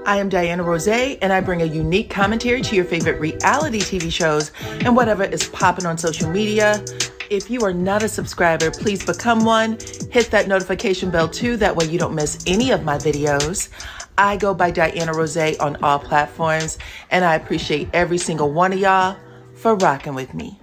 I am DYANAROZAY, and I bring a unique commentary to your favorite reality TV shows and whatever is popping on social media. If you are not a subscriber, please become one. Hit that notification bell too, that way you don't miss any of my videos. I go by DYANAROZAY on all platforms, and I appreciate every single one of y'all for rocking with me.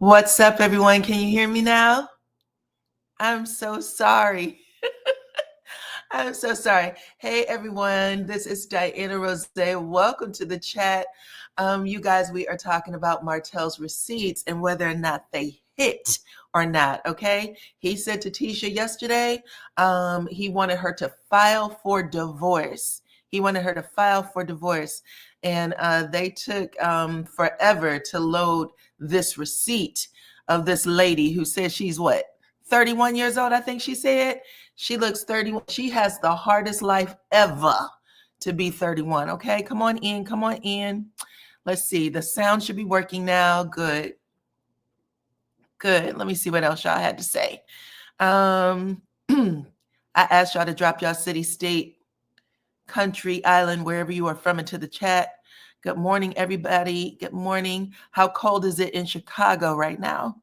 What's up, everyone? Can you hear me now? I'm so sorry. I'm so sorry. Hey, everyone. This is DYANAROZAY. Welcome to the chat. You guys, we are talking about Martell's receipts and whether or not they hit or not, okay? He said to Tisha yesterday, he wanted her to file for divorce. He wanted her to file for divorce. And they took forever to load this receipt of this lady who says she's what, 31 years old, I think she said. She looks 31. She has the hardest life ever to be 31. Okay, come on in. Come on in. Let's see. The sound should be working now. Good. Good. Let me see what else y'all had to say. I asked y'all to drop y'all city, state, country, island, wherever you are from, into the chat. Good morning, everybody. Good morning. How cold is it in Chicago right now?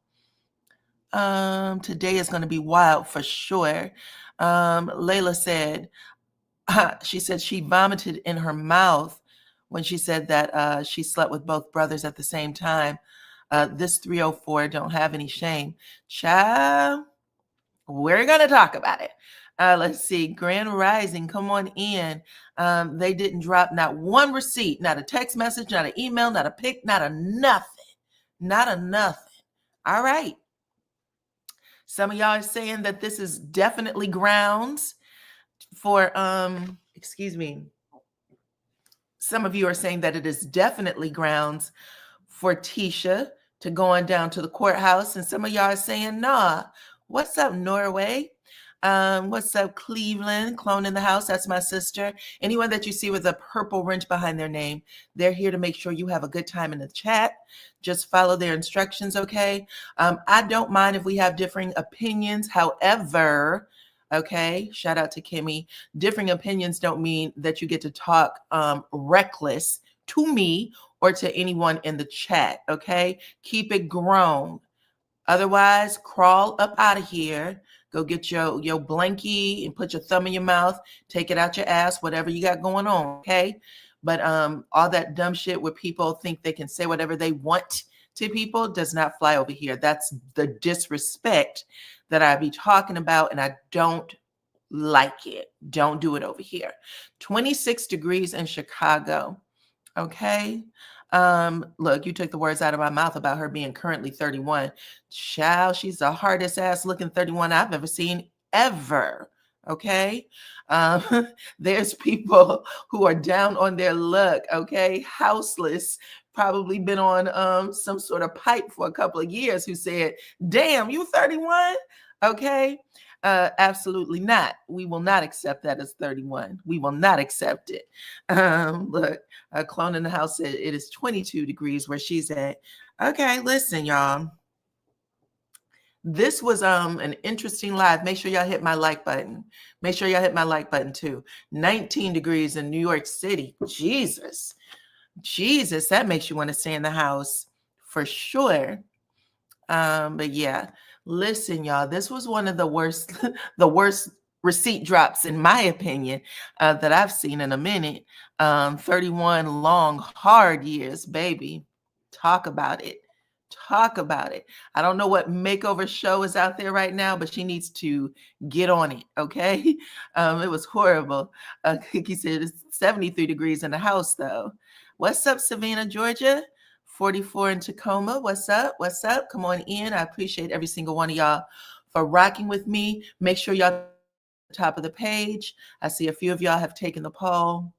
Today is going to be wild for sure. Layla said, she said she vomited in her mouth when she said that she slept with both brothers at the same time. This 304 don't have any shame. Child, we're going to talk about it. Let's see. Grand Rising, come on in. They didn't drop not one receipt, not a text message, not an email, not a pic, not a nothing. Not a nothing. All right. Some of y'all are saying that this is definitely grounds for, excuse me. Some of you are saying that it is definitely grounds for Tisha to go on down to the courthouse. And some of y'all are saying, nah. What's up, Norway? What's up, Cleveland? Clone in the house. That's my sister. Anyone that you see with a purple wrench behind their name, they're here to make sure you have a good time in the chat. Just follow their instructions, okay? I don't mind if we have differing opinions. However, okay, shout out to Kimmy. Differing opinions don't mean that you get to talk reckless to me or to anyone in the chat, okay? Keep it grown. Otherwise, crawl up out of here. Go get your blankie and put your thumb in your mouth. Take it out your ass, whatever you got going on, okay? But all that dumb shit where people think they can say whatever they want to people does not fly over here. That's the disrespect that I be talking about, and I don't like it. Don't do it over here. 26 degrees in Chicago. Okay. Look, you took the words out of my mouth about her being currently 31. Child, she's the hardest ass looking 31 I've ever seen ever. Okay. There's people who are down on their luck, okay, houseless, probably been on some sort of pipe for a couple of years, who said, damn, you 31? Okay. Absolutely not. We will not accept that as 31. We will not accept it. Look, a clone in the house said it is 22 degrees where she's at. Okay, listen, y'all. This was an interesting live. Make sure y'all hit my like button. Make sure y'all hit my like button too. 19 degrees in New York City. Jesus, that makes you want to stay in the house for sure. But yeah, listen, y'all, this was one of the worst, the worst receipt drops, in my opinion, that I've seen in a minute. 31 long, hard years, baby. Talk about it. Talk about it. I don't know what makeover show is out there right now, but she needs to get on it, okay? It was horrible. Kiki said it's 73 degrees in the house, though. What's up, Savannah, Georgia? 44 in Tacoma. What's up? What's up? Come on in. I appreciate every single one of y'all for rocking with me. Make sure y'all at the top of the page. I see a few of y'all have taken the poll.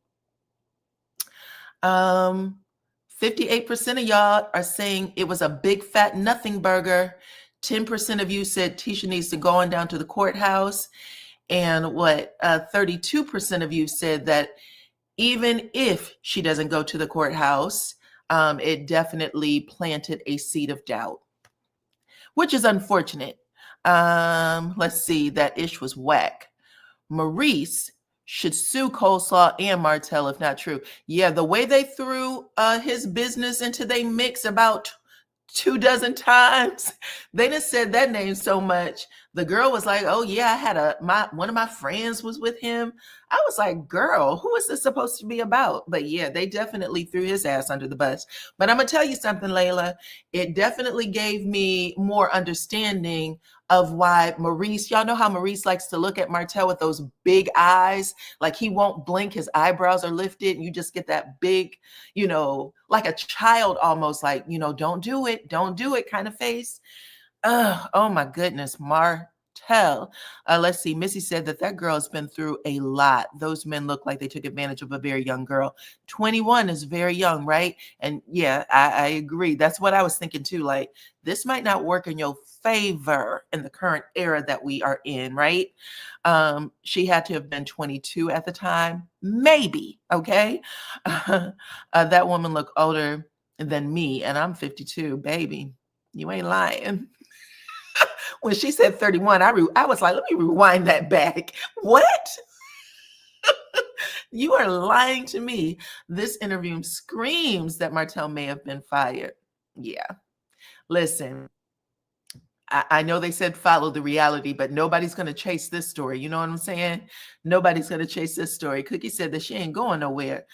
58% of y'all are saying it was a big fat nothing burger. 10% of you said Tisha needs to go on down to the courthouse. And 32% of you said that even if she doesn't go to the courthouse, it definitely planted a seed of doubt, which is unfortunate. Let's see, that ish was whack. Maurice should sue Coleslaw and Martell if not true. Yeah, the way they threw his business into their mix about 24 times, they just said that name so much. The girl was like, oh yeah, I had one of my friends was with him. I was like, girl, who is this supposed to be about? But yeah, they definitely threw his ass under the bus. But I'm gonna tell you something, Layla, it definitely gave me more understanding of why Maurice, y'all know how Maurice likes to look at Martell with those big eyes, like he won't blink, his eyebrows are lifted, and you just get that big, like a child almost, like, don't do it kind of face. Oh my goodness, Martell. Let's see. Missy said that girl has been through a lot. Those men look like they took advantage of a very young girl. 21 is very young, right? And yeah, I agree. That's what I was thinking too. Like, this might not work in your favor in the current era that we are in, right? She had to have been 22 at the time, maybe. Okay. That woman looked older than me, and I'm 52, baby. You ain't lying. When she said 31, I was like, let me rewind that back. What? You are lying to me. This interview screams that Martell may have been fired. Yeah. Listen, I know they said follow the reality, but nobody's going to chase this story. You know what I'm saying? Nobody's going to chase this story. Cookie said that she ain't going nowhere.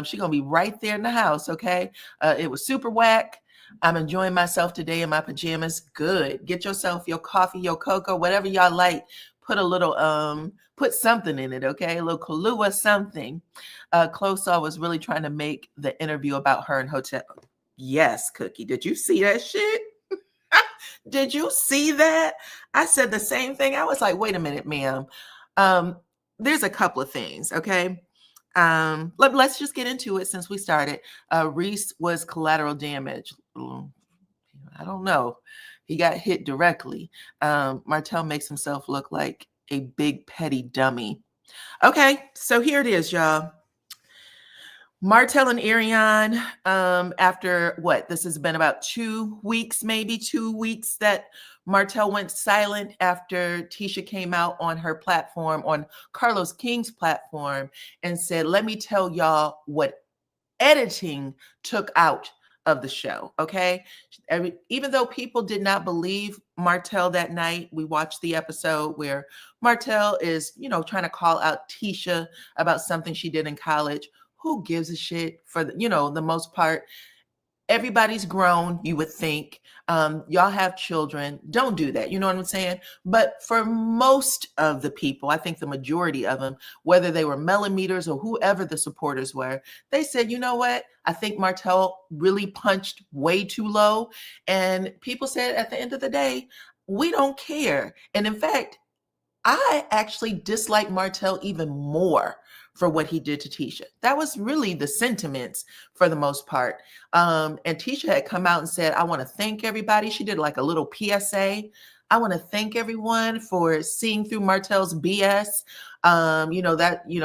She's going to be right there in the house, okay? It was super whack. I'm enjoying myself today in my pajamas. Good. Get yourself your coffee, your cocoa, whatever y'all like. Put a little, put something in it, okay? A little Kahlua, something. Closaw was really trying to make the interview about her and hotel. Yes, Cookie. Did you see that shit? Did you see that? I said the same thing. I was like, wait a minute, ma'am. There's a couple of things, okay? Let's just get into it since we started. Reese was collateral damage. I don't know. He got hit directly. Martell makes himself look like a big petty dummy. Okay, so here it is, y'all. Martell and Ariane, after what? This has been about 2 weeks, maybe 2 weeks that Martell went silent after Tisha came out on her platform, on Carlos King's platform, and said, let me tell y'all what editing took out of the show, okay? Even though people did not believe Martell that night, we watched the episode where Martell is, trying to call out Tisha about something she did in college. Who gives a shit for the most part? Everybody's grown, you would think. Y'all have children. Don't do that. You know what I'm saying? But for most of the people, I think the majority of them, whether they were millimeters or whoever the supporters were, they said, you know what? I think Martell really punched way too low. And people said at the end of the day, we don't care. And in fact, I actually dislike Martell even more for what he did to Tisha. That was really the sentiments for the most part. And Tisha had come out and said, I want to thank everybody. She did like a little PSA. I want to thank everyone for seeing through Martell's BS.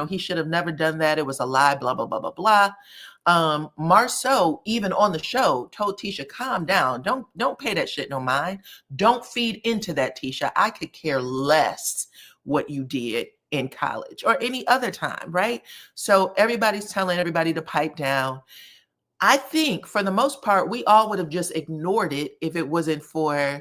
He should have never done that. It was a lie, blah, blah, blah, blah, blah. Marsau, even on the show, told Tisha, calm down. Don't pay that shit no mind. Don't feed into that, Tisha. I could care less what you did in college or any other time, right? So everybody's telling everybody to pipe down. I think for the most part, we all would have just ignored it if it wasn't for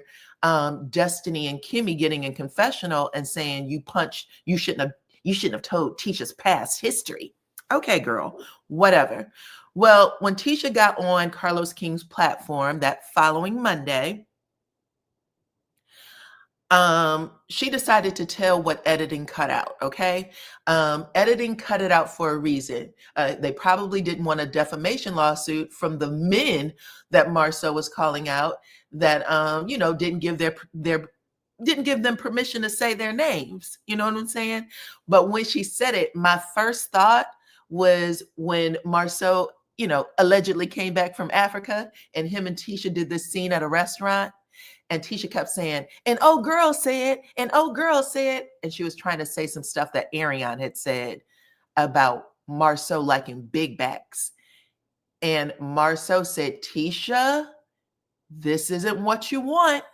Destiny and Kimmy getting in confessional and saying you shouldn't have told Tisha's past history. Okay, girl, whatever. Well, when Tisha got on Carlos King's platform that following Monday, she decided to tell what editing cut out, okay? Editing cut it out for a reason. They probably didn't want a defamation lawsuit from the men that Marsau was calling out that, didn't give them permission to say their names. You know what I'm saying? But when she said it, my first thought was when Marsau, allegedly came back from Africa and him and Tisha did this scene at a restaurant. And Tisha kept saying, and oh girl said, and oh girl said, and she was trying to say some stuff that Ariane had said about Marsau liking big backs. And Marsau said, Tisha, this isn't what you want.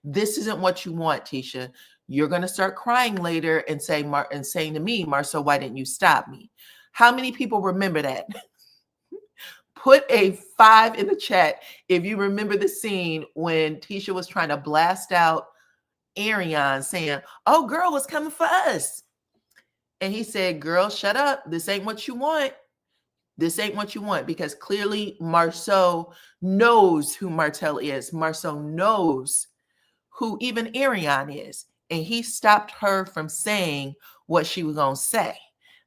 This isn't what you want, Tisha. You're going to start crying later and saying to me, Marsau, why didn't you stop me? How many people remember that? Put a 5 in the chat if you remember the scene when Tisha was trying to blast out Ariane saying, oh, girl was coming for us. And he said, girl, shut up. This ain't what you want. This ain't what you want, because clearly Marsau knows who Martell is. Marsau knows who even Ariane is. And he stopped her from saying what she was going to say.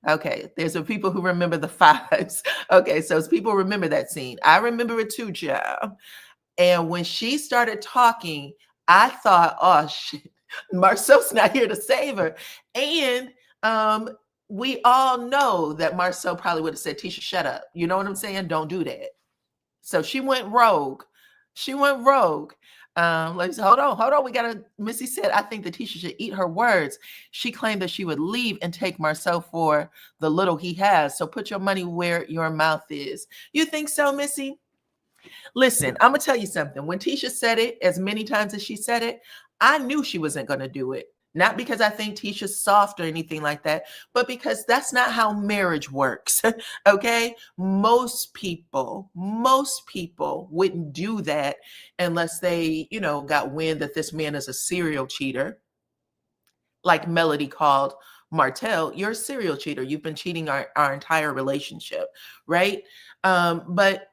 Okay, there's some people who remember the 5s. Okay, so people remember that scene. I remember it too, child. And when she started talking, I thought, oh, shit, Marsau's not here to save her. And we all know that Marsau probably would have said, Tisha, shut up. You know what I'm saying? Don't do that. So she went rogue. Let's hold on. Missy said, I think that Tisha should eat her words. She claimed that she would leave and take Marsau for the little he has. So put your money where your mouth is. You think so, Missy? Listen, I'm going to tell you something. When Tisha said it, as many times as she said it, I knew she wasn't going to do it. Not because I think Tisha's soft or anything like that, but because that's not how marriage works, okay? Most people wouldn't do that unless they, got wind that this man is a serial cheater. Like Melody called Martell, you're a serial cheater. You've been cheating our entire relationship, right? But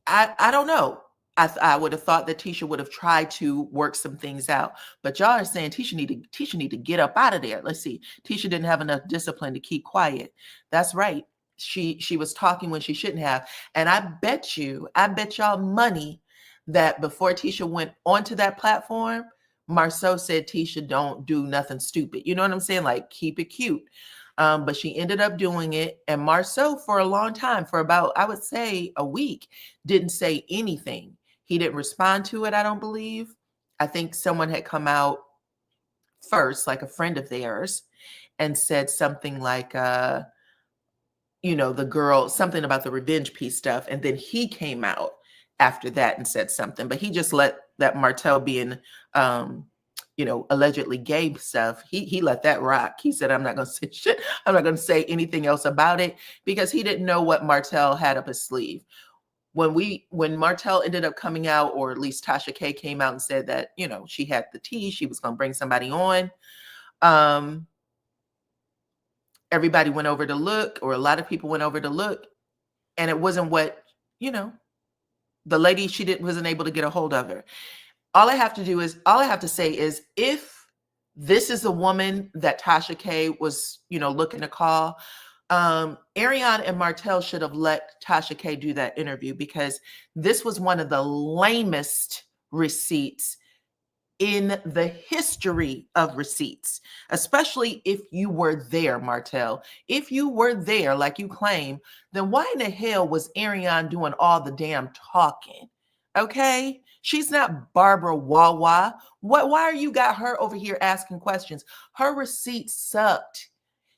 I don't know. I would have thought that Tisha would have tried to work some things out, but y'all are saying Tisha need to get up out of there. Let's see. Tisha didn't have enough discipline to keep quiet. That's right. She was talking when she shouldn't have. And I bet y'all money that before Tisha went onto that platform, Marsau said, Tisha, don't do nothing stupid. You know what I'm saying? Like, keep it cute. But she ended up doing it. And Marsau, for a long time, for about, I would say, a week, didn't say anything. He didn't respond to it, I don't believe. I think someone had come out first, like a friend of theirs, and said something like, the girl, something about the revenge piece stuff. And then he came out after that and said something, but he just let that Martell being, allegedly gay stuff. He let that rock. He said, I'm not going to say shit. I'm not going to say anything else about it, because he didn't know what Martell had up his sleeve. When Martell ended up coming out, or at least Tasha K came out and said that, she had the tea, she was going to bring somebody on. Everybody went over to look, or a lot of people went over to look, and it wasn't what, the lady, wasn't able to get a hold of her. All I have to say is, if this is the woman that Tasha K was, looking to call, Ariane and Martell should have let Tasha K do that interview, because this was one of the lamest receipts in the history of receipts, especially if you were there, Martell. If you were there, like you claim, then why in the hell was Ariane doing all the damn talking? Okay? She's not Barbara Wawa. Why are you got her over here asking questions? Her receipts sucked.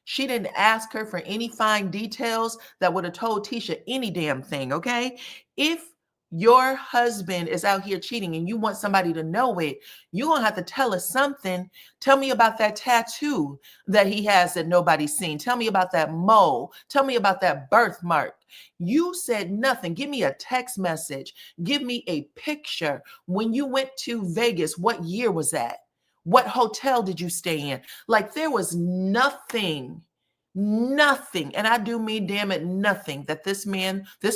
She didn't ask her for any fine details that would have told Tisha any damn thing, okay? If your husband is out here cheating and you want somebody to know it, you're going to have to tell us something. Tell me about that tattoo that he has that nobody's seen. Tell me about that mole. Tell me about that birthmark. You said nothing. Give me a text message. Give me a picture. When you went to Vegas, what year was that? What hotel did you stay in? Like, there was nothing, and I do mean, damn it, nothing that this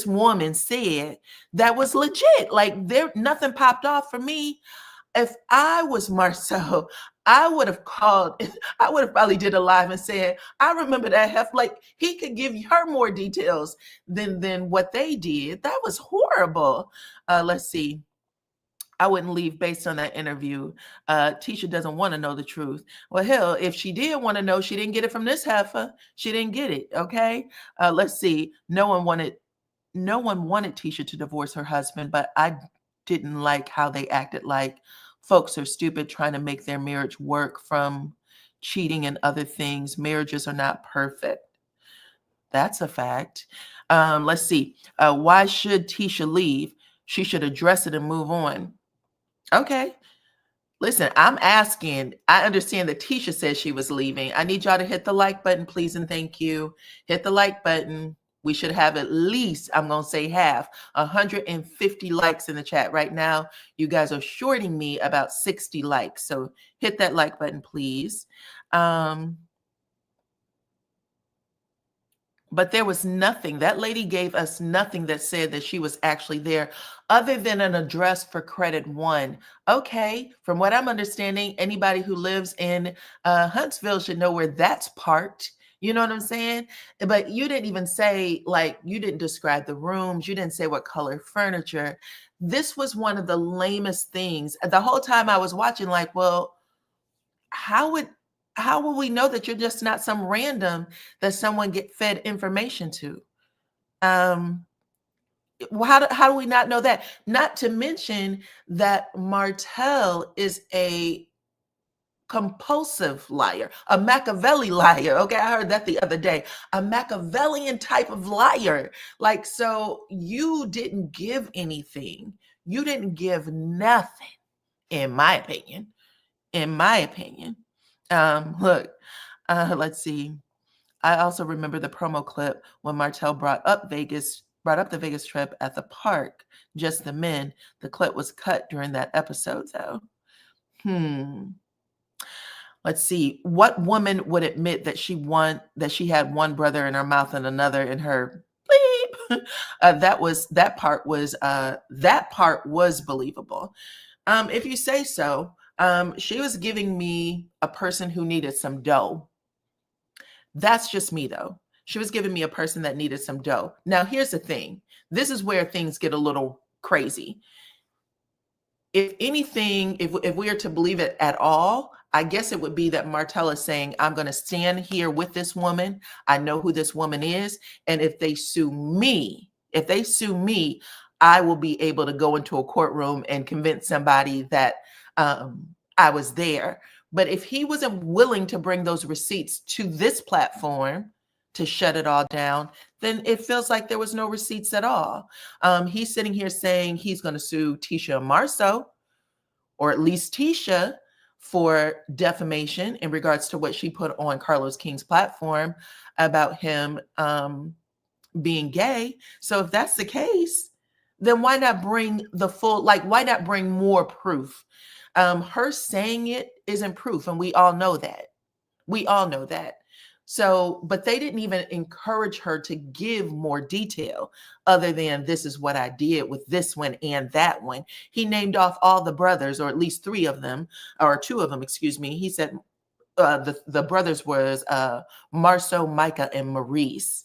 woman said that was legit. Like, nothing popped off for me. If I was Marsau, I would have called, I would have probably did a live and said, I remember that like, he could give her more details than what they did. That was horrible. Let's see. I wouldn't leave based on that interview. Tisha doesn't want to know the truth. Well, hell, if she did want to know, she didn't get it from this heifer. She didn't get it. Okay. Let's see. No one wanted Tisha to divorce her husband, but I didn't like how they acted like folks are stupid trying to make their marriage work from cheating and other things. Marriages are not perfect. That's a fact. Let's see. Why should Tisha leave? She should address it and move on. Okay. Listen, I'm asking. I understand that Tisha says she was leaving. I need y'all to hit the like button, please, and thank you. Hit the like button. We should have at least, I'm going to say half, 150 likes in the chat right now. You guys are shorting me about 60 likes. So hit that like button, please. But there was nothing. That lady gave us nothing that said that she was actually there, other than an address for credit one. Okay, from what I'm understanding, anybody who lives in Huntsville should know where that's parked. You know what I'm saying? But you didn't even say, like, you didn't describe the rooms. You didn't say what color furniture. This was one of the lamest things. The whole time I was watching, like, well, how will we know that you're just not some random that someone get fed information to? How do we not know that? Not to mention that Martell is a compulsive liar, a Machiavelli liar. Okay, I heard that the other day. A Machiavellian type of liar. Like, so you didn't give anything. You didn't give nothing, in my opinion. In my opinion. Look, let's see. I also remember the promo clip when Martell brought up the Vegas trip at the park, just the men. The clip was cut during that episode, though. Let's see. What woman would admit that she had one brother in her mouth and another in her bleep? That part was believable. If you say so. She was giving me a person who needed some dough. That's just me, though. She was giving me a person that needed some dough. Now, here's the thing. This is where things get a little crazy. If anything, if we are to believe it at all, I guess it would be that Martell is saying, I'm going to stand here with this woman. I know who this woman is. And if they sue me, I will be able to go into a courtroom and convince somebody that I was there. But if he wasn't willing to bring those receipts to this platform to shut it all down, then it feels like there was no receipts at all. He's sitting here saying he's going to sue Tisha and Marsau, or at least Tisha, for defamation in regards to what she put on Carlos King's platform about him being gay. So if that's the case, then why not bring the full, like, why not bring more proof? Her saying it isn't proof, and we all know that. We all know that. So, but they didn't even encourage her to give more detail other than this is what I did with this one and that one. He named off all the brothers, or at least three of them, or two of them, excuse me. He said the brothers was Marceau, Micah, and Maurice.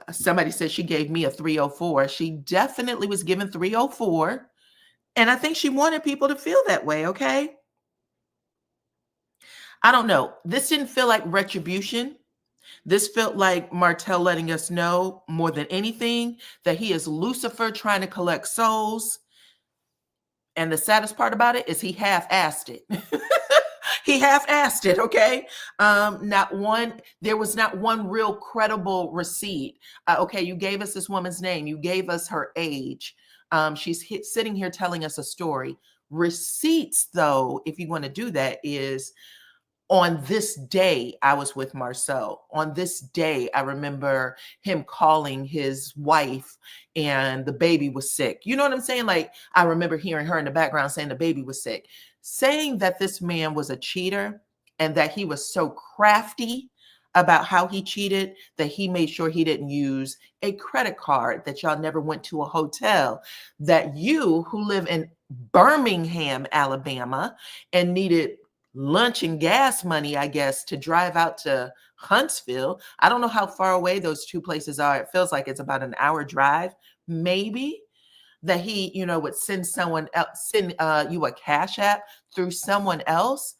Somebody said she gave me a 304. She definitely was given 304. And I think she wanted people to feel that way, okay? I don't know. This didn't feel like retribution. This felt like Martell letting us know more than anything that he is Lucifer trying to collect souls. And the saddest part about it is he half-assed it. He half-assed it, okay? There was not one real credible receipt. Okay, you gave us this woman's name. You gave us her age. She's sitting here telling us a story. Receipts, though, if you want to do that, is on this day I was with Marsau. On this day, I remember him calling his wife and the baby was sick. You know what I'm saying? Like, I remember hearing her in the background saying the baby was sick. Saying that this man was a cheater and that he was so crafty about how he cheated that he made sure he didn't use a credit card, that y'all never went to a hotel, that you who live in Birmingham, Alabama, and needed lunch and gas money, I guess, to drive out to Huntsville. I don't know how far away those two places are. It feels like it's about an hour drive, maybe. That he, would send someone else, send you a cash app through someone else.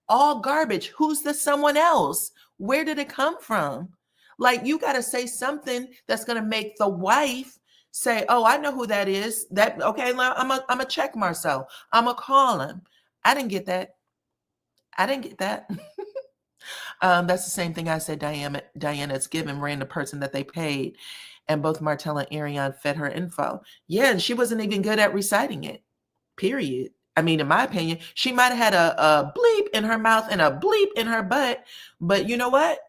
All garbage. Who's the someone else? Where did it come from? Like, you got to say something that's going to make the wife say, oh, I know who that is. Okay, I'm a check Marcel. I'm going to call him. I didn't get that. That's the same thing I said Diana's given ran the person that they paid, and both Martell and Ariane fed her info. Yeah, and she wasn't even good at reciting it, period. I mean, in my opinion, she might have had a bleep in her mouth and a bleep in her butt, but you know what?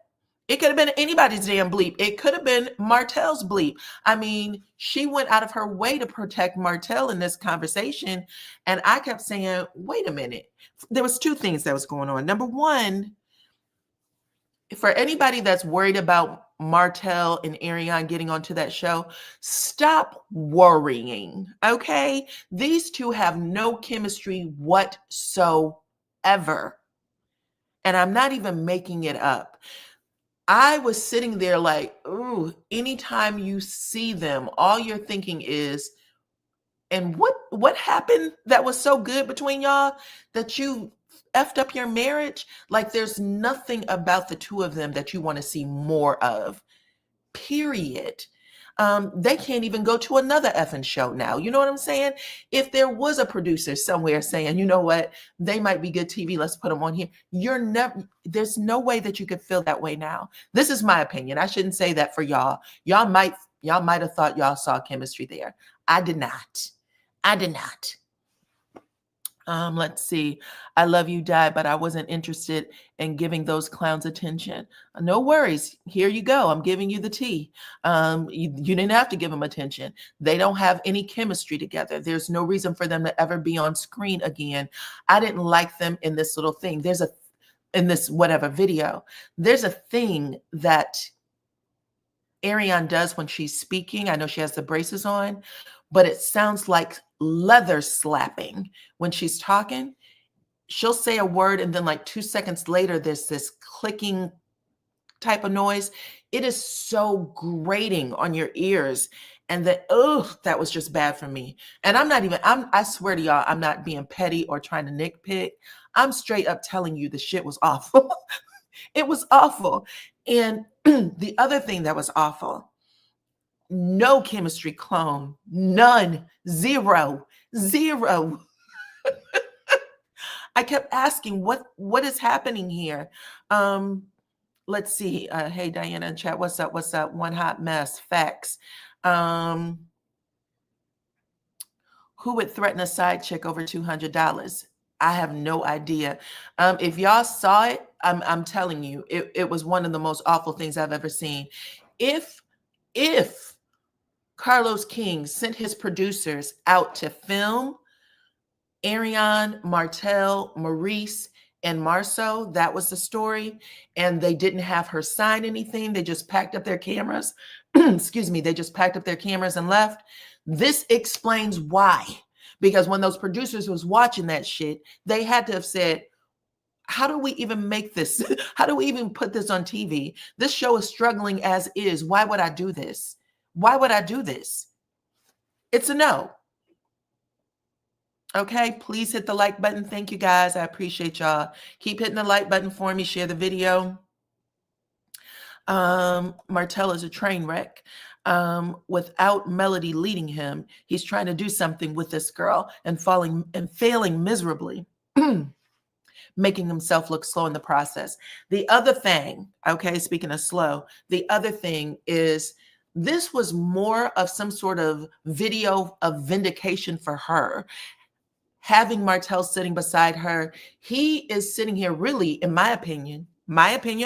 It could have been anybody's damn bleep. It could have been Martell's bleep. I mean, she went out of her way to protect Martell in this conversation, and I kept saying, wait a minute. There was two things that was going on. Number one, for anybody that's worried about Martell and Ariane getting onto that show, stop worrying, okay? These two have no chemistry whatsoever. And I'm not even making it up. I was sitting there like, ooh, anytime you see them, all you're thinking is, and what happened that was so good between y'all that you effed up your marriage? Like, there's nothing about the two of them that you want to see more of, period. They can't even go to another effing show now. You know what I'm saying? If there was a producer somewhere saying, you know what, they might be good TV, let's put them on here. There's no way that you could feel that way now. This is my opinion. I shouldn't say that for y'all. Y'all might have thought y'all saw chemistry there. I did not. Let's see. I love you, Di, but I wasn't interested in giving those clowns attention. No worries. Here you go. I'm giving you the tea. You didn't have to give them attention. They don't have any chemistry together. There's no reason for them to ever be on screen again. I didn't like them in this little thing. In this whatever video, there's a thing that Ariane does when she's speaking. I know she has the braces on, but it sounds like leather slapping when she's talking. She'll say a word and then like 2 seconds later, there's this clicking type of noise. It is so grating on your ears. And that was just bad for me. And I swear to y'all, I'm not being petty or trying to nitpick. I'm straight up telling you the shit was awful. It was awful. And the other thing that was awful, no chemistry clone, none, zero. I kept asking, what is happening here? Let's see. Hey, Diana in chat, what's up? What's up? One hot mess. Facts. Who would threaten a side chick over $200? I have no idea. If y'all saw it, I'm telling you, it was one of the most awful things I've ever seen. If Carlos King sent his producers out to film Ariane, Martell, Maurice, and Marsau, that was the story, and they didn't have her sign anything. They just packed up their cameras. Excuse me. They just packed up their cameras and left. This explains why. Because when those producers was watching that shit, they had to have said, how do we even make this? How do we even put this on TV? This show is struggling as is. Why would I do this? Why would I do this? It's a no. Okay, please hit the like button. Thank you, guys. I appreciate y'all. Keep hitting the like button for me. Share the video. Martell is a train wreck. Without Melody leading him, he's trying to do something with this girl and failing miserably, making himself look slow in the process. The other thing, okay, speaking of slow, the other thing is this was more of some sort of video of vindication for her. Having Martell sitting beside her, he is sitting here really, in my opinion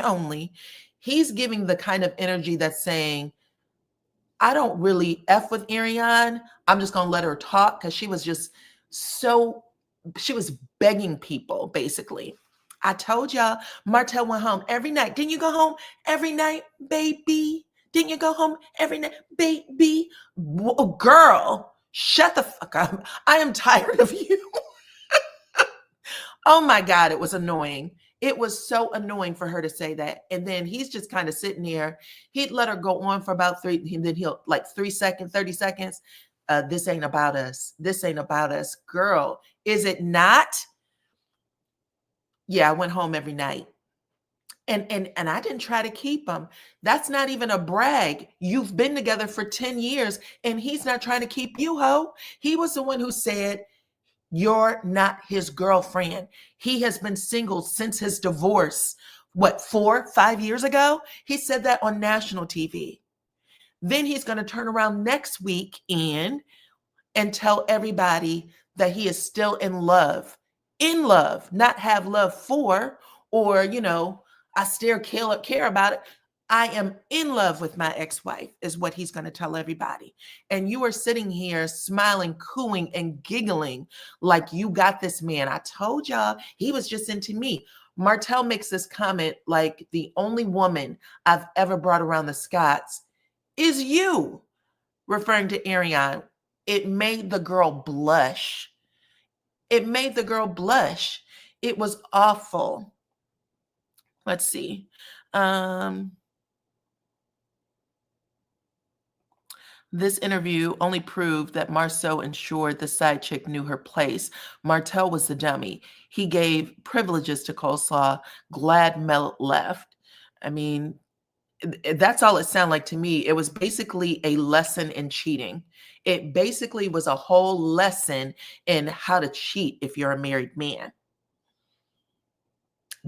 only, he's giving the kind of energy that's saying, I don't really F with Ariane. I'm just going to let her talk, because she was just she was begging people, basically. I told y'all, Martell went home every night. Didn't you go home every night, baby? Didn't you go home every night, baby? Girl, shut the fuck up. I am tired of you. Oh my God, it was annoying. It was so annoying for her to say that. And then he's just kind of sitting there. He'd let her go on for about 3, and then he'll like 3 seconds, 30 seconds. This ain't about us. This ain't about us. Girl, is it not? Yeah, I went home every night. And I didn't try to keep him. That's not even a brag. You've been together for 10 years and he's not trying to keep you, ho. He was the one who said, you're not his girlfriend. He has been single since his divorce. What, 4, 5 years ago? He said that on national TV. Then he's going to turn around next weekend and tell everybody that he is still in love, not have love for, or, I still care about it. I am in love with my ex-wife is what he's going to tell everybody. And you are sitting here smiling, cooing, and giggling like you got this man. I told y'all he was just into me. Martell makes this comment like, the only woman I've ever brought around the Scots is you, referring to Ariane. It made the girl blush. It made the girl blush. It was awful. Let's see. This interview only proved that Marsau ensured the side chick knew her place. Martell was the dummy. He gave privileges to Coleslaw. Glad Mel left. I mean, that's all it sounded like to me. It was basically a lesson in cheating. It basically was a whole lesson in how to cheat if you're a married man.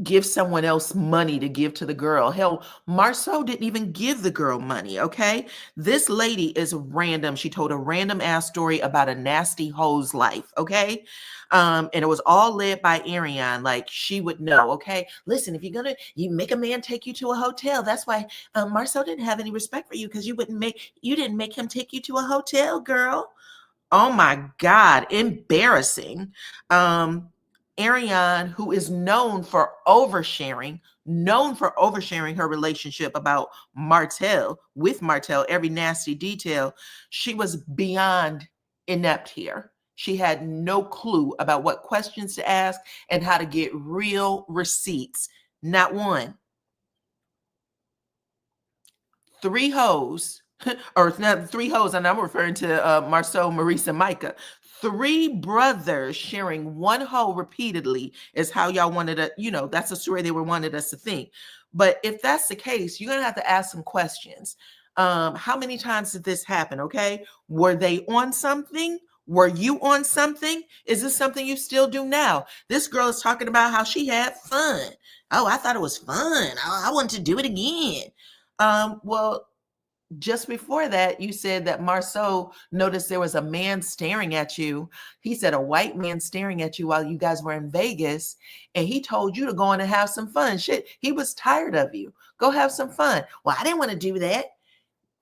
Give someone else money to give to the girl. Hell, Marsau didn't even give the girl money, okay? This lady is random. She told a random ass story about a nasty hoe's life, okay? And it was all led by Ariane, like she would know, okay? Listen, if you make a man take you to a hotel, that's why Marsau didn't have any respect for you, because you didn't make him take you to a hotel, girl. Oh my God, embarrassing. Ariane, who is known for oversharing her relationship about Martell, every nasty detail, she was beyond inept here. She had no clue about what questions to ask and how to get real receipts. Not one. 3 hoes, or not 3 hoes, and I'm referring to Marsau, Maurice, and Micah. 3 brothers sharing 1 hoe repeatedly is how y'all wanted to, that's the story they wanted us to think. But if that's the case, you're going to have to ask some questions. How many times did this happen? Okay. Were they on something? Were you on something? Is this something you still do now? This girl is talking about how she had fun. Oh, I thought it was fun. I want to do it again. Well, just before that, you said that Marsau noticed there was a man staring at you. He said a white man staring at you while you guys were in Vegas, and he told you to go on and have some fun. Shit, he was tired of you. Go have some fun. Well, I didn't want to do that.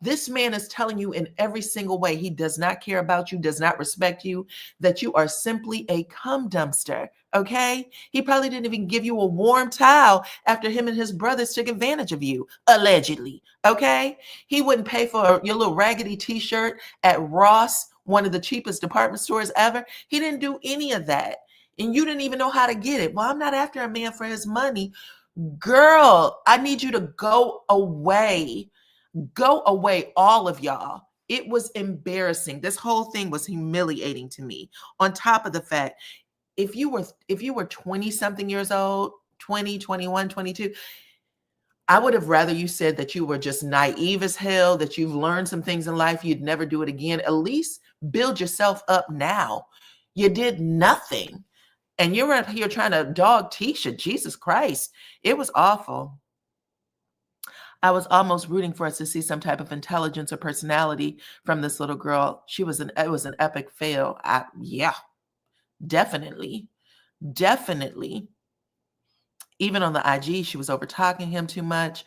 This man is telling you in every single way he does not care about you, does not respect you, that you are simply a cum dumpster. Okay? He probably didn't even give you a warm towel after him and his brothers took advantage of you, allegedly. Okay? He wouldn't pay for your little raggedy t-shirt at Ross, one of the cheapest department stores ever. He didn't do any of that. And you didn't even know how to get it. Well, I'm not after a man for his money. Girl, I need you to go away. Go away, all of y'all. It was embarrassing. This whole thing was humiliating to me. On top of the fact, if you were 20 something years old, 20, 21, 22, I would have rather you said that you were just naive as hell, that you've learned some things in life, you'd never do it again. At least build yourself up now. You did nothing. And you're up here trying to dog Tisha. Jesus Christ. It was awful. I was almost rooting for us to see some type of intelligence or personality from this little girl. It was an epic fail. Yeah, definitely. Even on the IG, she was over talking him too much.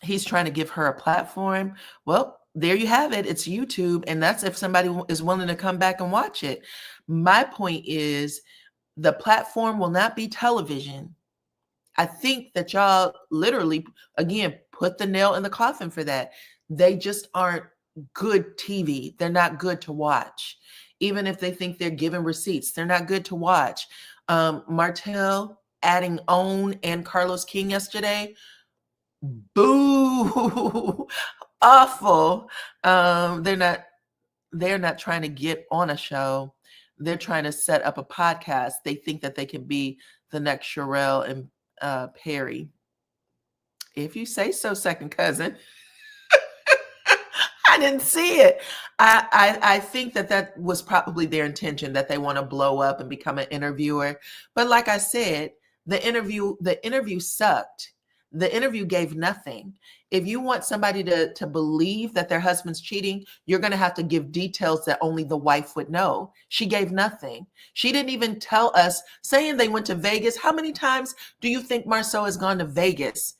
He's trying to give her a platform. Well, there you have it. It's YouTube. And that's if somebody is willing to come back and watch it. My point is the platform will not be television. I think that y'all literally, again, put the nail in the coffin for that. They just aren't good TV. They're not good to watch. Even if they think they're giving receipts, they're not good to watch. Martell adding OWN and Carlos King yesterday. Boo. Awful. They're not trying to get on a show. They're trying to set up a podcast. They think that they can be the next Sherelle and Perry. If you say so, second cousin. I didn't see it. I think that was probably their intention, that they want to blow up and become an interviewer. But like I said, the interview sucked. The interview gave nothing. If you want somebody to believe that their husband's cheating, you're going to have to give details that only the wife would know. She gave nothing. She didn't even tell us, saying they went to Vegas. How many times do you think Marsau has gone to Vegas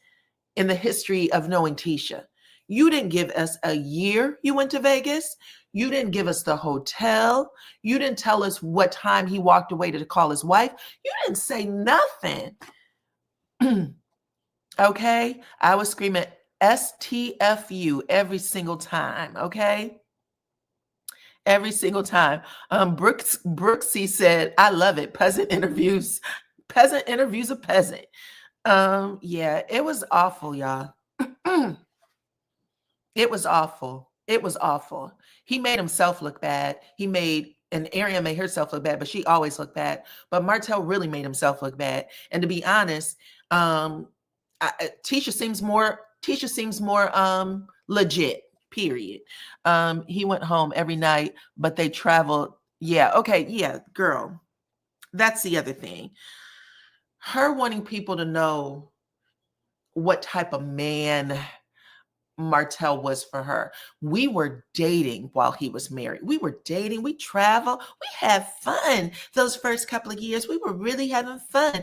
in the history of knowing Tisha? You didn't give us a year you went to Vegas. You didn't give us the hotel. You didn't tell us what time he walked away to call his wife. You didn't say nothing. Okay? I was screaming STFU every single time, okay? Every single time. Brooksy said, I love it. Peasant interviews a peasant. Yeah, it was awful, y'all. It was awful. It was awful. He made himself look bad. And Ariane made herself look bad, but she always looked bad. But Martell really made himself look bad. And to be honest, Tisha seems more legit, period. He went home every night, but they traveled. Yeah, okay, yeah, girl. That's the other thing. Her wanting people to know what type of man Martell was for her. We were dating while he was married. We were dating. We traveled. We had fun. Those first couple of years, we were really having fun.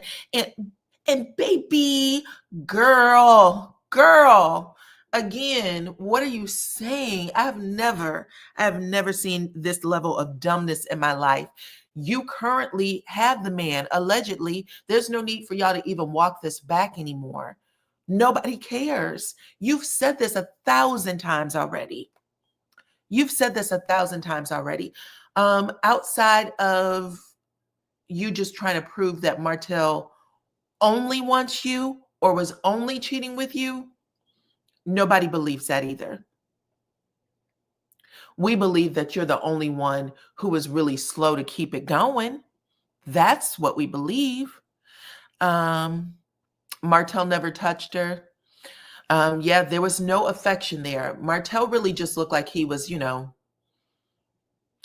And baby, girl, again, what are you saying? I've never seen this level of dumbness in my life. You currently have the man, allegedly. There's no need for y'all to even walk this back anymore. Nobody cares. You've said this 1,000 times already. Outside of you just trying to prove that Martell only wants you or was only cheating with you, nobody believes that either. We believe that you're the only one who was really slow to keep it going. That's what we believe. Martell never touched her. Yeah, there was no affection there. Martell really just looked like he was,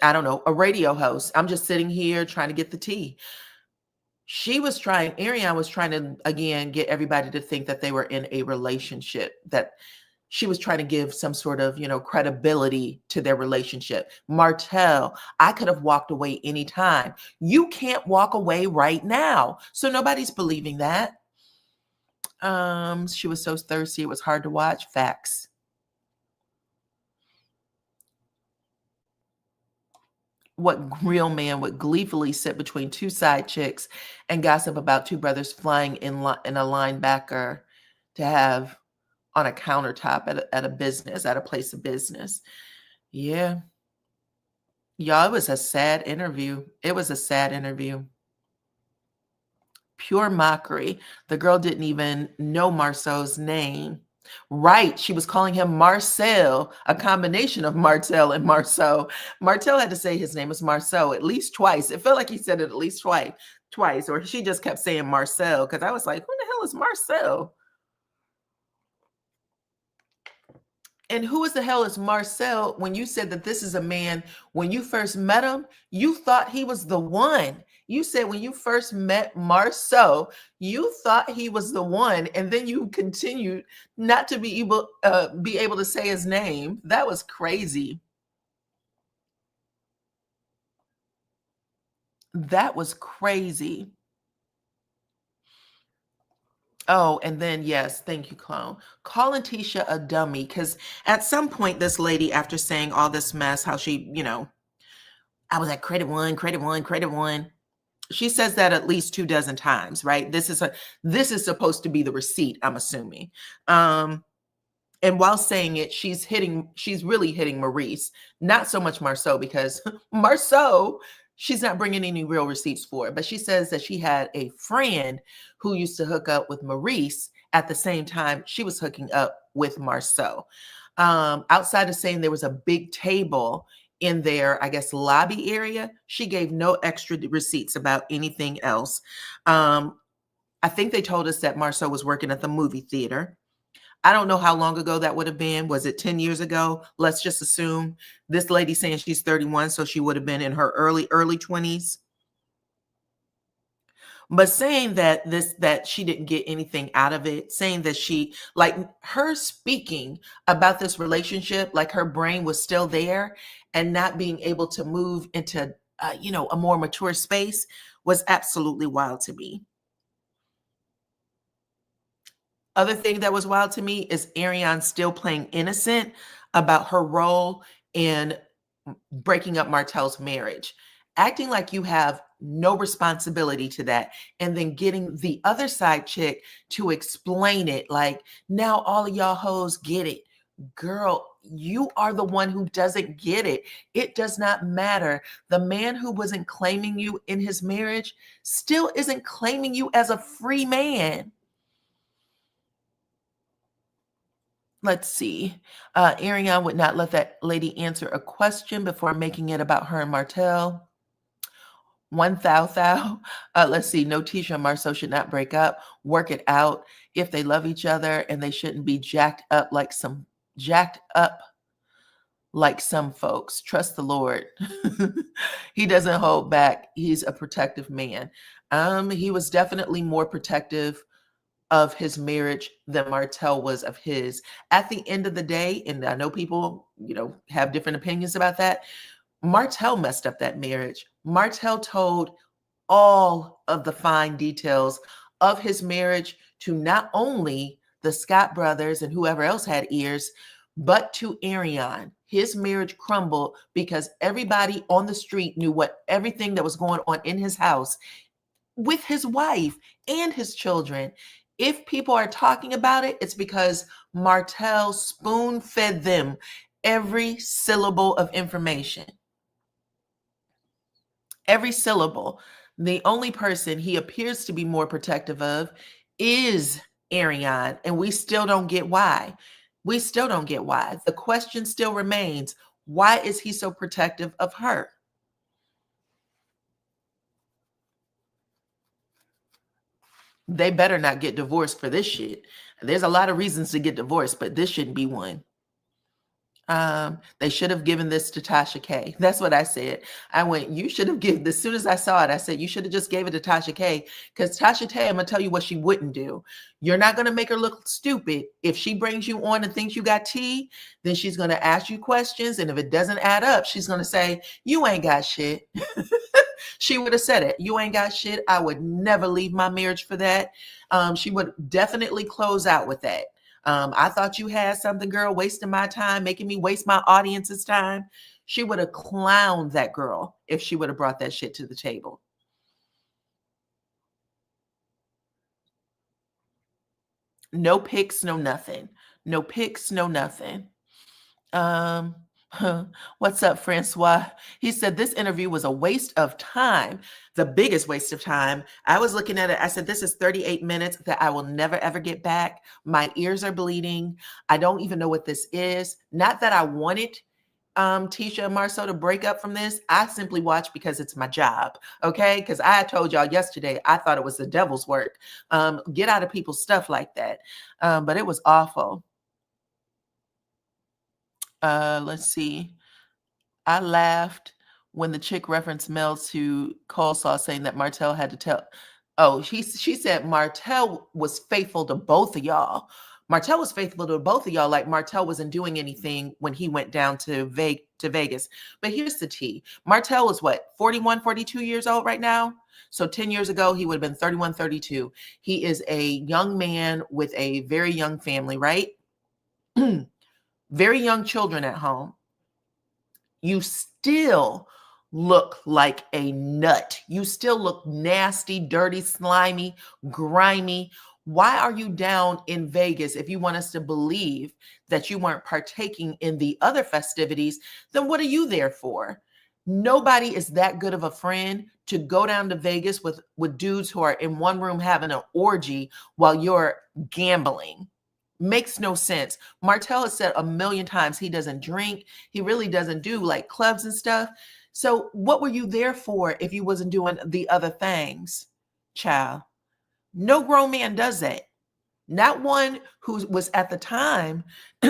I don't know, a radio host. I'm just sitting here trying to get the tea. Ariane was trying to, again, get everybody to think that they were in a relationship, that she was trying to give some sort of, credibility to their relationship. Martell, I could have walked away anytime. You can't walk away right now. So nobody's believing that. She was so thirsty, it was hard to watch. Facts. What real man would gleefully sit between two side chicks and gossip about two brothers flying in a linebacker to have on a countertop at a business, at a place of business? Yeah. Y'all, it was a sad interview. It was a sad interview. Pure mockery. The girl didn't even know Marsau's name. Right. She was calling him Marcel, a combination of Martell and Marsau. Martell had to say his name is Marsau at least twice. It felt like he said it at least twice, or she just kept saying Marcel, because I was like, who the hell is Marcel? And who is the hell is Marcel? When you said that this is a man, when you first met him, you thought he was the one. You said when you first met Marsau, you thought he was the one, and then you continued not to be able to say his name. That was crazy. That was crazy. Oh, and then yes, thank you, clone. Calling Tisha a dummy, because at some point, this lady, after saying all this mess, how she, I was at credit one, credit one, credit one. She says that at least 24 times, right? This is supposed to be the receipt, I'm assuming. And while saying it, she's really hitting Maurice, not so much Marsau, because Marsau, she's not bringing any real receipts for it. But she says that she had a friend who used to hook up with Maurice at the same time she was hooking up with Marsau. Outside of saying there was a big table in their, I guess, lobby area, she gave no extra receipts about anything else. I think they told us that Marsau was working at the movie theater. I don't know how long ago that would have been. Was it 10 years ago? Let's just assume this lady saying she's 31, so she would have been in her early 20s. But saying that she didn't get anything out of it, saying that she, like, her speaking about this relationship, like her brain was still there and not being able to move into a more mature space, was absolutely wild to me. Other thing that was wild to me is Ariane still playing innocent about her role in breaking up Martell's marriage, acting like you have no responsibility to that, and then getting the other side chick to explain it like, now all of y'all hoes get it. Girl, you are the one who doesn't get it. It does not matter. The man who wasn't claiming you in his marriage still isn't claiming you as a free man. Let's see. Ariane would not let that lady answer a question before making it about her and Martell. One thou. Let's see. No, Tisha and Marsau should not break up. Work it out if they love each other, and they shouldn't be jacked up like some folks. Trust the Lord. He doesn't hold back. He's a protective man. He was definitely more protective of his marriage than Martell was of his. At the end of the day, and I know people, have different opinions about that, Martell messed up that marriage. Martell told all of the fine details of his marriage to not only the Scott brothers and whoever else had ears, but to Ariane. His marriage crumbled because everybody on the street knew everything that was going on in his house with his wife and his children. If people are talking about it, it's because Martell spoon-fed them every syllable of information. Every syllable. The only person he appears to be more protective of is Ariane, and we still don't get why. We still don't get why. The question still remains, why is he so protective of her? They better not get divorced for this shit. There's a lot of reasons to get divorced, but this shouldn't be one. They should have given this to Tasha K. That's what I said. I went, you should have given, as soon as I saw it, I said, you should have just gave it to Tasha K. Because Tasha K, I'm going to tell you what she wouldn't do. You're not going to make her look stupid. If she brings you on and thinks you got tea, then she's going to ask you questions. And if it doesn't add up, she's going to say, you ain't got shit. She would have said it. You ain't got shit. I would never leave my marriage for that. She would definitely close out with that. I thought you had something, girl, wasting my time, making me waste my audience's time. She would have clowned that girl if she would have brought that shit to the table. No pics, no nothing. No pics, no nothing. Um, what's up, Francois? He said this interview was a waste of time, the biggest waste of time. I was looking at it. I said, this is 38 minutes that I will never, ever get back. My ears are bleeding. I don't even know what this is. Not that I wanted Tisha and Marsau to break up from this. I simply watch because it's my job. Okay. Because I told y'all yesterday, I thought it was the devil's work. Get out of people's stuff like that. But it was awful. Let's see. I laughed when the chick referenced Mel to Coleslaw saying that Martell had to tell. Oh, she said Martell was faithful to both of y'all. Martell was faithful to both of y'all, like Martell wasn't doing anything when he went down to Vegas. But here's the tea. Martell was what, 41, 42 years old right now? So 10 years ago, he would have been 31, 32. He is a young man with a very young family, right? Very young children at home. You still look like a nut. You still look nasty, dirty, slimy, grimy. Why are you down in Vegas if you want us to believe that you weren't partaking in the other festivities? Then what are you there for? Nobody is that good of a friend to go down to Vegas with dudes who are in one room having an orgy while you're gambling. Makes no sense. Martell has said a million times he doesn't drink. He really doesn't do like clubs and stuff. So what were you there for if you wasn't doing the other things, child? No grown man does that. Not one who was at the time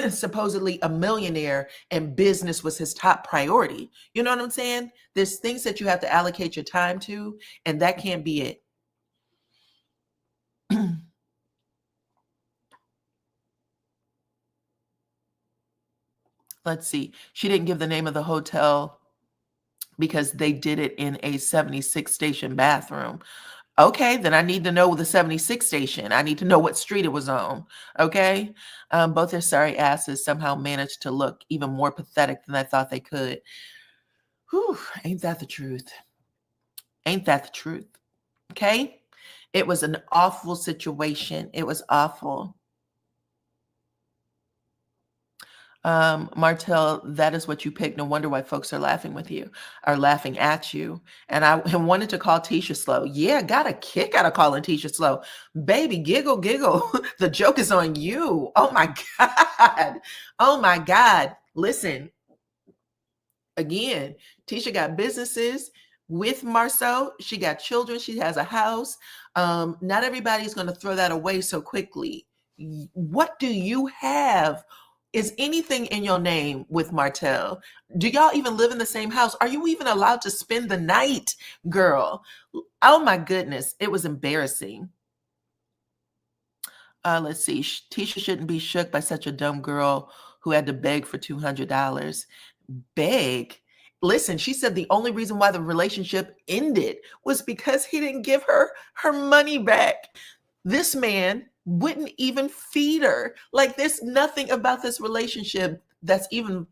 supposedly a millionaire and business was his top priority. You know what I'm saying? There's things that you have to allocate your time to, and that can't be it. Let's see. She didn't give the name of the hotel because they did it in a 76 station bathroom. Okay, then I need to know the 76 station. I need to know what street it was on. Okay. Both their sorry asses somehow managed to look even more pathetic than I thought they could. Whew, ain't that the truth? Ain't that the truth? Okay. It was an awful situation. It was awful. Martell, that is what you picked. No wonder why folks are laughing at you. And I wanted to call Tisha slow. Yeah, got a kick out of calling Tisha slow. Baby, giggle, giggle. The joke is on you. Oh my God. Oh my God. Listen, again, Tisha got businesses with Marsau. She got children. She has a house. Not everybody's going to throw that away so quickly. What do you have? Is anything in your name with Martell? Do y'all even live in the same house? Are you even allowed to spend the night, girl? Oh my goodness, it was embarrassing. Let's see. Tisha shouldn't be shook by such a dumb girl who had to beg for $200. Beg? Listen, she said the only reason why the relationship ended was because he didn't give her her money back. This man wouldn't even feed her. Like, there's nothing about this relationship that's even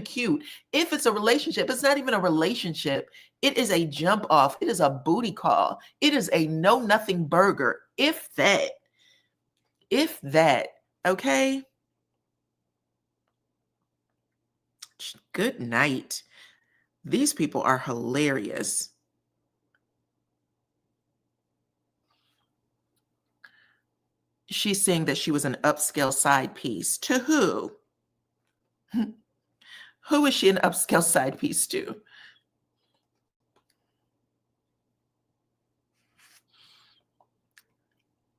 cute. If it's a relationship, it's not even a relationship. It is a jump off. It is a booty call. It is a no nothing burger. If that. Okay. Good night. These people are hilarious. She's saying that she was an upscale side piece. To who? Who is she an upscale side piece to?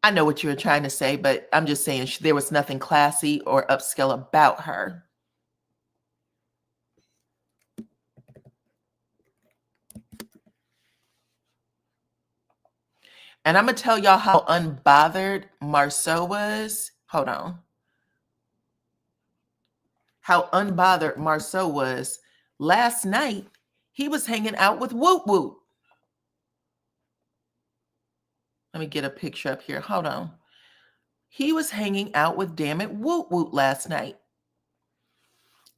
I know what you were trying to say, but I'm just saying there was nothing classy or upscale about her. And I'm going to tell y'all how unbothered Marsau was. Hold on. How unbothered Marsau was. Last night, he was hanging out with Woot Woot. Let me get a picture up here. Hold on. He was hanging out with, damn it, Woot Woot last night.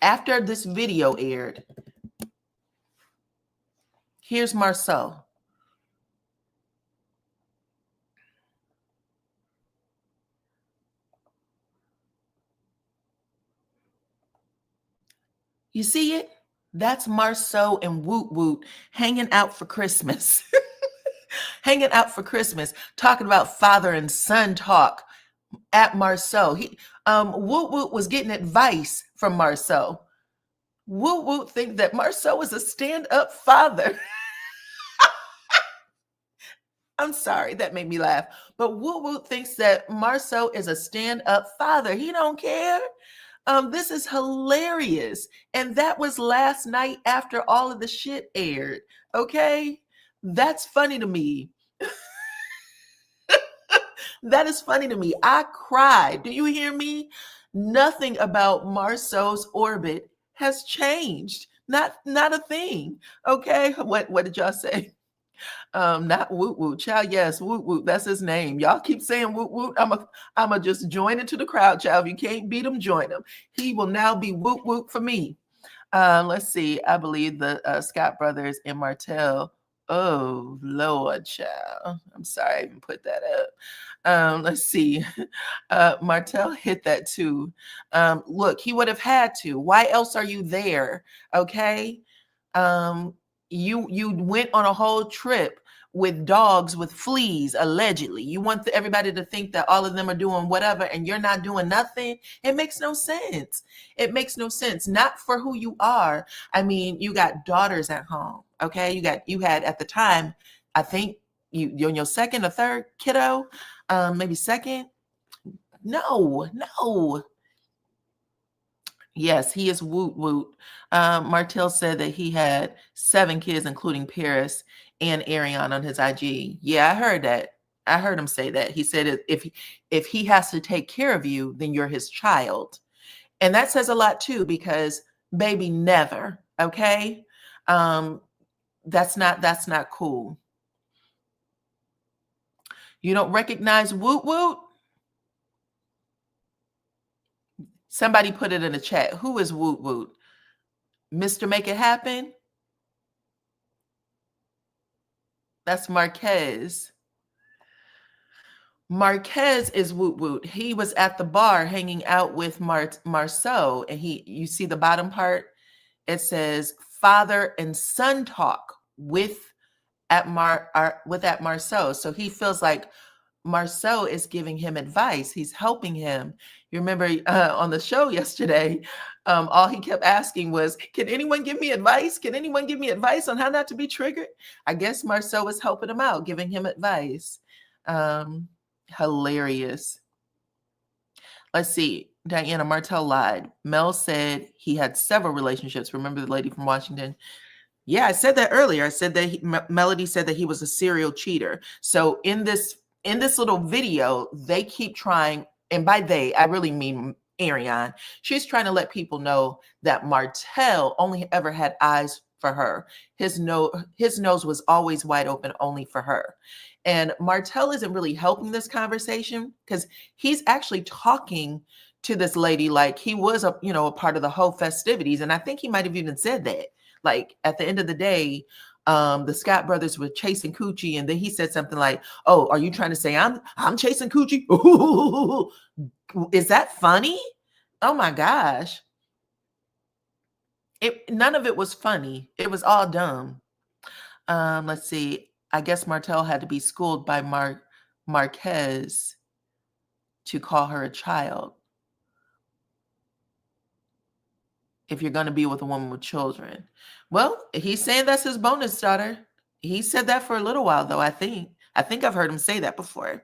After this video aired, here's Marsau. You see it? That's Marsau and Woot Woot hanging out for Christmas. Hanging out for Christmas, talking about father and son talk at Marsau. Woot Woot was getting advice from Marsau. Woot Woot think that Marsau is a stand-up father. I'm sorry, that made me laugh. But Woot Woot thinks that Marsau is a stand-up father. He don't care. This is hilarious. And that was last night after all of the shit aired. Okay? That's funny to me. That is funny to me. I cried. Do you hear me? Nothing about Marsau's orbit has changed. Not a thing. Okay? What did y'all say? Not Woot Woot. Child, yes, Woot Woot. That's his name. Y'all keep saying Woot Woot. I'ma just join into the crowd, child. If you can't beat him, join him. He will now be Woot Woot for me. Let's see. I believe the Scott brothers and Martell. Oh, Lord, child. I'm sorry I even put that up. Let's see. Martell hit that too. Look, he would have had to. Why else are you there? Okay. You went on a whole trip with dogs with fleas, allegedly. You want everybody to think that all of them are doing whatever and you're not doing nothing. It makes no sense. It makes no sense. Not for who you are. I mean, you got daughters at home. Okay. You had at the time, I think you're in your second or third kiddo, maybe second. No. Yes, he is Woot Woot. Martell said that he had 7 kids, including Paris and Ariane on his IG. Yeah, I heard that. I heard him say that. He said if he has to take care of you, then you're his child. And that says a lot too, because baby, never. Okay. That's not cool. You don't recognize Woot Woot? Somebody put it in the chat. Who is Woot Woot? Mr. Make It Happen? That's Marquez. Marquez is Woot Woot. He was at the bar hanging out with Marsau, and you see the bottom part? It says father and son talk with at Marsau. So he feels like Marsau is giving him advice. He's helping him. You remember on the show yesterday, all he kept asking was, can anyone give me advice? Can anyone give me advice on how not to be triggered? I guess Marsau was helping him out, giving him advice. Hilarious. Let's see. Diana, Martell lied. Mel said he had several relationships. Remember the lady from Washington? Yeah, I said that earlier. I said that Melody said that he was a serial cheater. So in this little video, they keep trying, and by they, I really mean Ariane. She's trying to let people know that Martell only ever had eyes for her. His nose was always wide open only for her. And Martell isn't really helping this conversation because he's actually talking to this lady like he was a part of the whole festivities. And I think he might have even said that. Like at the end of the day, the Scott brothers were chasing coochie, and then he said something like, "Oh, are you trying to say I'm chasing coochie?" Ooh, is that funny? Oh my gosh! None of it was funny. It was all dumb. Let's see. I guess Martell had to be schooled by Marquez to call her a child. If you're going to be with a woman with children. Well, he's saying that's his bonus daughter. He said that for a little while, though, I think. I've heard him say that before.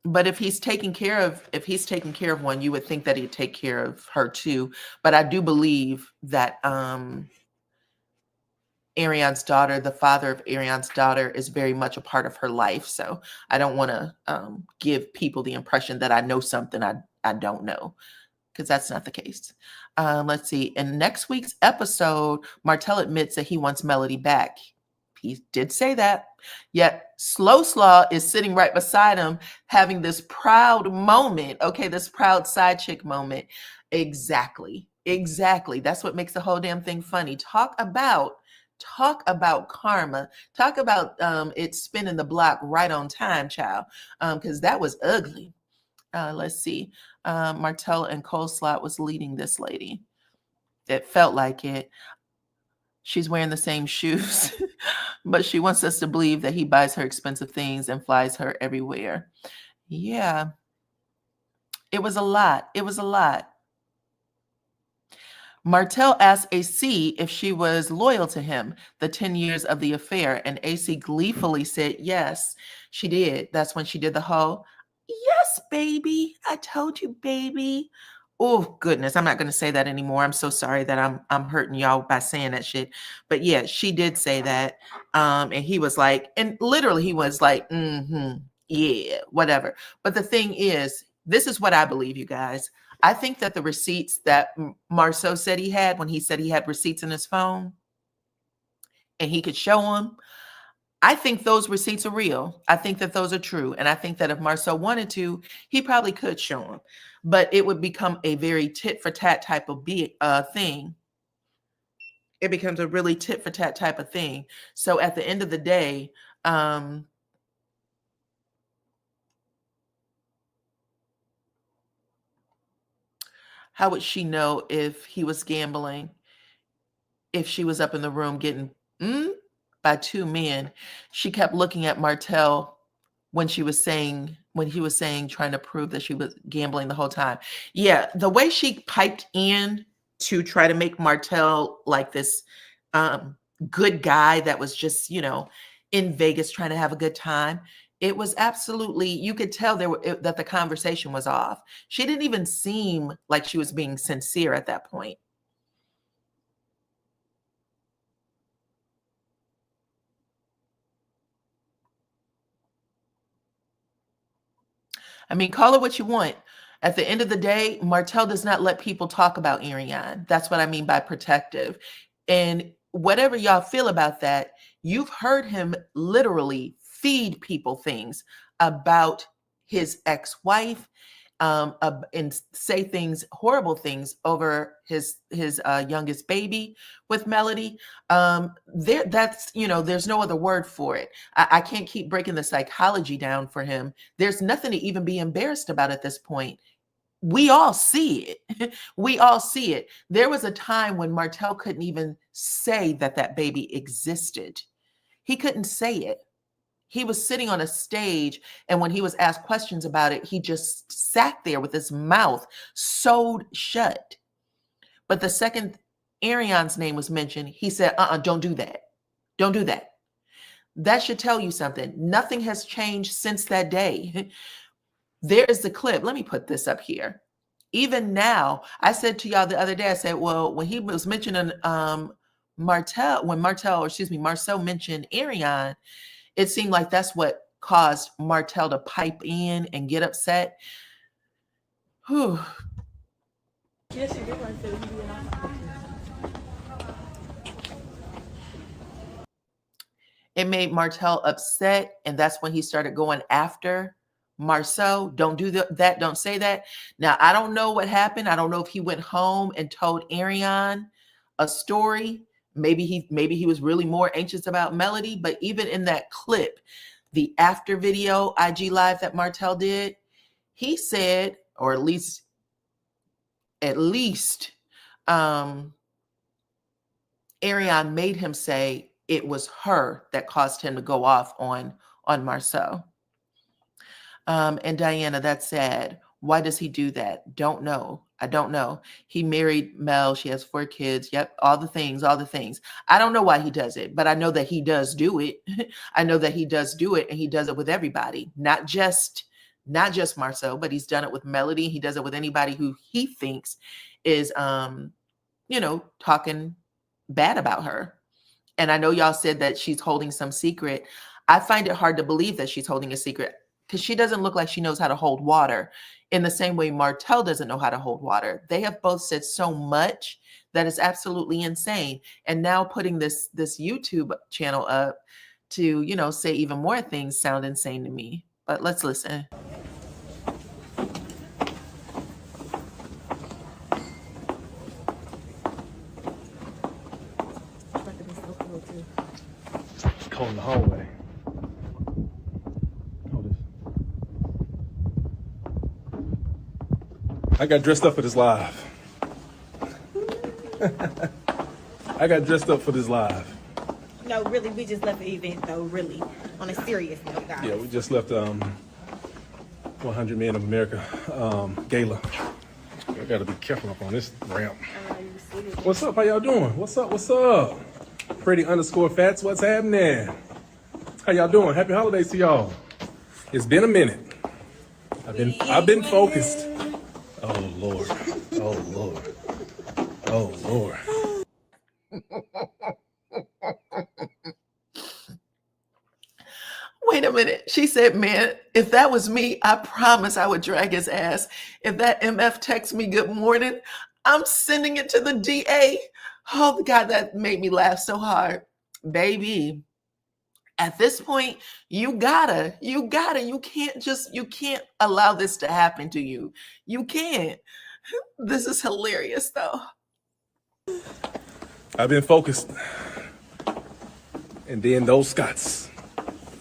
But if he's taking care of one, you would think that he'd take care of her too. But I do believe that Ariane's daughter, the father of Ariane's daughter, is very much a part of her life. So I don't want to give people the impression that I know something I don't know, because that's not the case. Let's see. In next week's episode, Martell admits that he wants Melody back. He did say that. Yet Slow Slaw is sitting right beside him, having this proud moment. Okay, this proud side chick moment. Exactly. Exactly. That's what makes the whole damn thing funny. Talk about karma. Talk about it spinning the block right on time, child. Because that was ugly. Let's see. Martell and Coleslaw was leading this lady. It felt like it. She's wearing the same shoes, but she wants us to believe that he buys her expensive things and flies her everywhere. Yeah, it was a lot. It was a lot. Martell asked AC if she was loyal to him the 10 years of the affair, and AC gleefully said yes, she did. That's when she did the whole, yes, baby. I told you, baby. Oh, goodness. I'm not going to say that anymore. I'm so sorry that I'm hurting y'all by saying that shit. But yeah, she did say that. And he was like, and literally he was like, yeah, whatever. But the thing is, this is what I believe, you guys. I think that the receipts that Marsau said he had, when he said he had receipts in his phone and he could show them, I think those receipts are real. I think that those are true. And I think that if Marsau wanted to, he probably could show them. But it would become a very tit for tat type of thing. It becomes a really tit for tat type of thing. So at the end of the day, how would she know if he was gambling, if she was up in the room getting by two men? She kept looking at Martell when he was saying, trying to prove that she was gambling the whole time. Yeah, the way she piped in to try to make Martell like this good guy that was just, in Vegas trying to have a good time. It was absolutely, you could tell that the conversation was off. She didn't even seem like she was being sincere at that point. I mean, call it what you want. At the end of the day, Martell does not let people talk about Ariane. That's what I mean by protective. And whatever y'all feel about that, you've heard him literally feed people things about his ex-wife, and say things, horrible things over his youngest baby with Melody. There's no other word for it. I can't keep breaking the psychology down for him. There's nothing to even be embarrassed about at this point. We all see it. We all see it. There was a time when Martell couldn't even say that baby existed. He couldn't say it. He was sitting on a stage, and when he was asked questions about it, he just sat there with his mouth sewed shut. But the second Ariane's name was mentioned, he said, don't do that. Don't do that. That should tell you something. Nothing has changed since that day. There is the clip. Let me put this up here. Even now, I said to y'all the other day, I said, well, when he was mentioning Martell mentioned Ariane, it seemed like that's what caused Martell to pipe in and get upset. Whew. Yes, you did. It made Martell upset, and that's when he started going after Marsau. Don't do that. Don't say that. Now, I don't know what happened. I don't know if he went home and told Ariane a story. Maybe he was really more anxious about Melody. But even in that clip, the after video IG live that Martell did, he said, or at least Ariane made him say it was her that caused him to go off on Marsau. And Dyana, that's sad. Why does he do that? Don't know. I don't know. He married Mel. She has 4 kids. Yep. All the things. I don't know why he does it, but I know that he does do it. I know that he does do it, and he does it with everybody, not just Marsau, but he's done it with Melody. He does it with anybody who he thinks is, talking bad about her. And I know y'all said that she's holding some secret. I find it hard to believe that she's holding a secret because she doesn't look like she knows how to hold water in the same way Martell doesn't know how to hold water. They have both said so much that is absolutely insane. And now putting this YouTube channel up to, you know, say even more things sound insane to me. But let's listen. Cold in the hallway. Hold this. I got dressed up for this live. I got dressed up for this live. No, really, we just left the event, though, really, on a serious note, guys. Yeah, we just left 100 Men of America gala. I gotta be careful up on this ramp. What's up? How y'all doing? What's up? What's up? Pretty_Fats, what's happening? How y'all doing? Happy holidays to y'all. It's been a minute. I've been focused. Oh Lord. Oh Lord. Oh Lord. Wait a minute. She said, man, if that was me, I promise I would drag his ass. If that MF texts me good morning, I'm sending it to the DA. Oh, God, that made me laugh so hard. Baby, at this point, you can't allow this to happen to you. You can't. This is hilarious, though. I've been focused. And then those Scots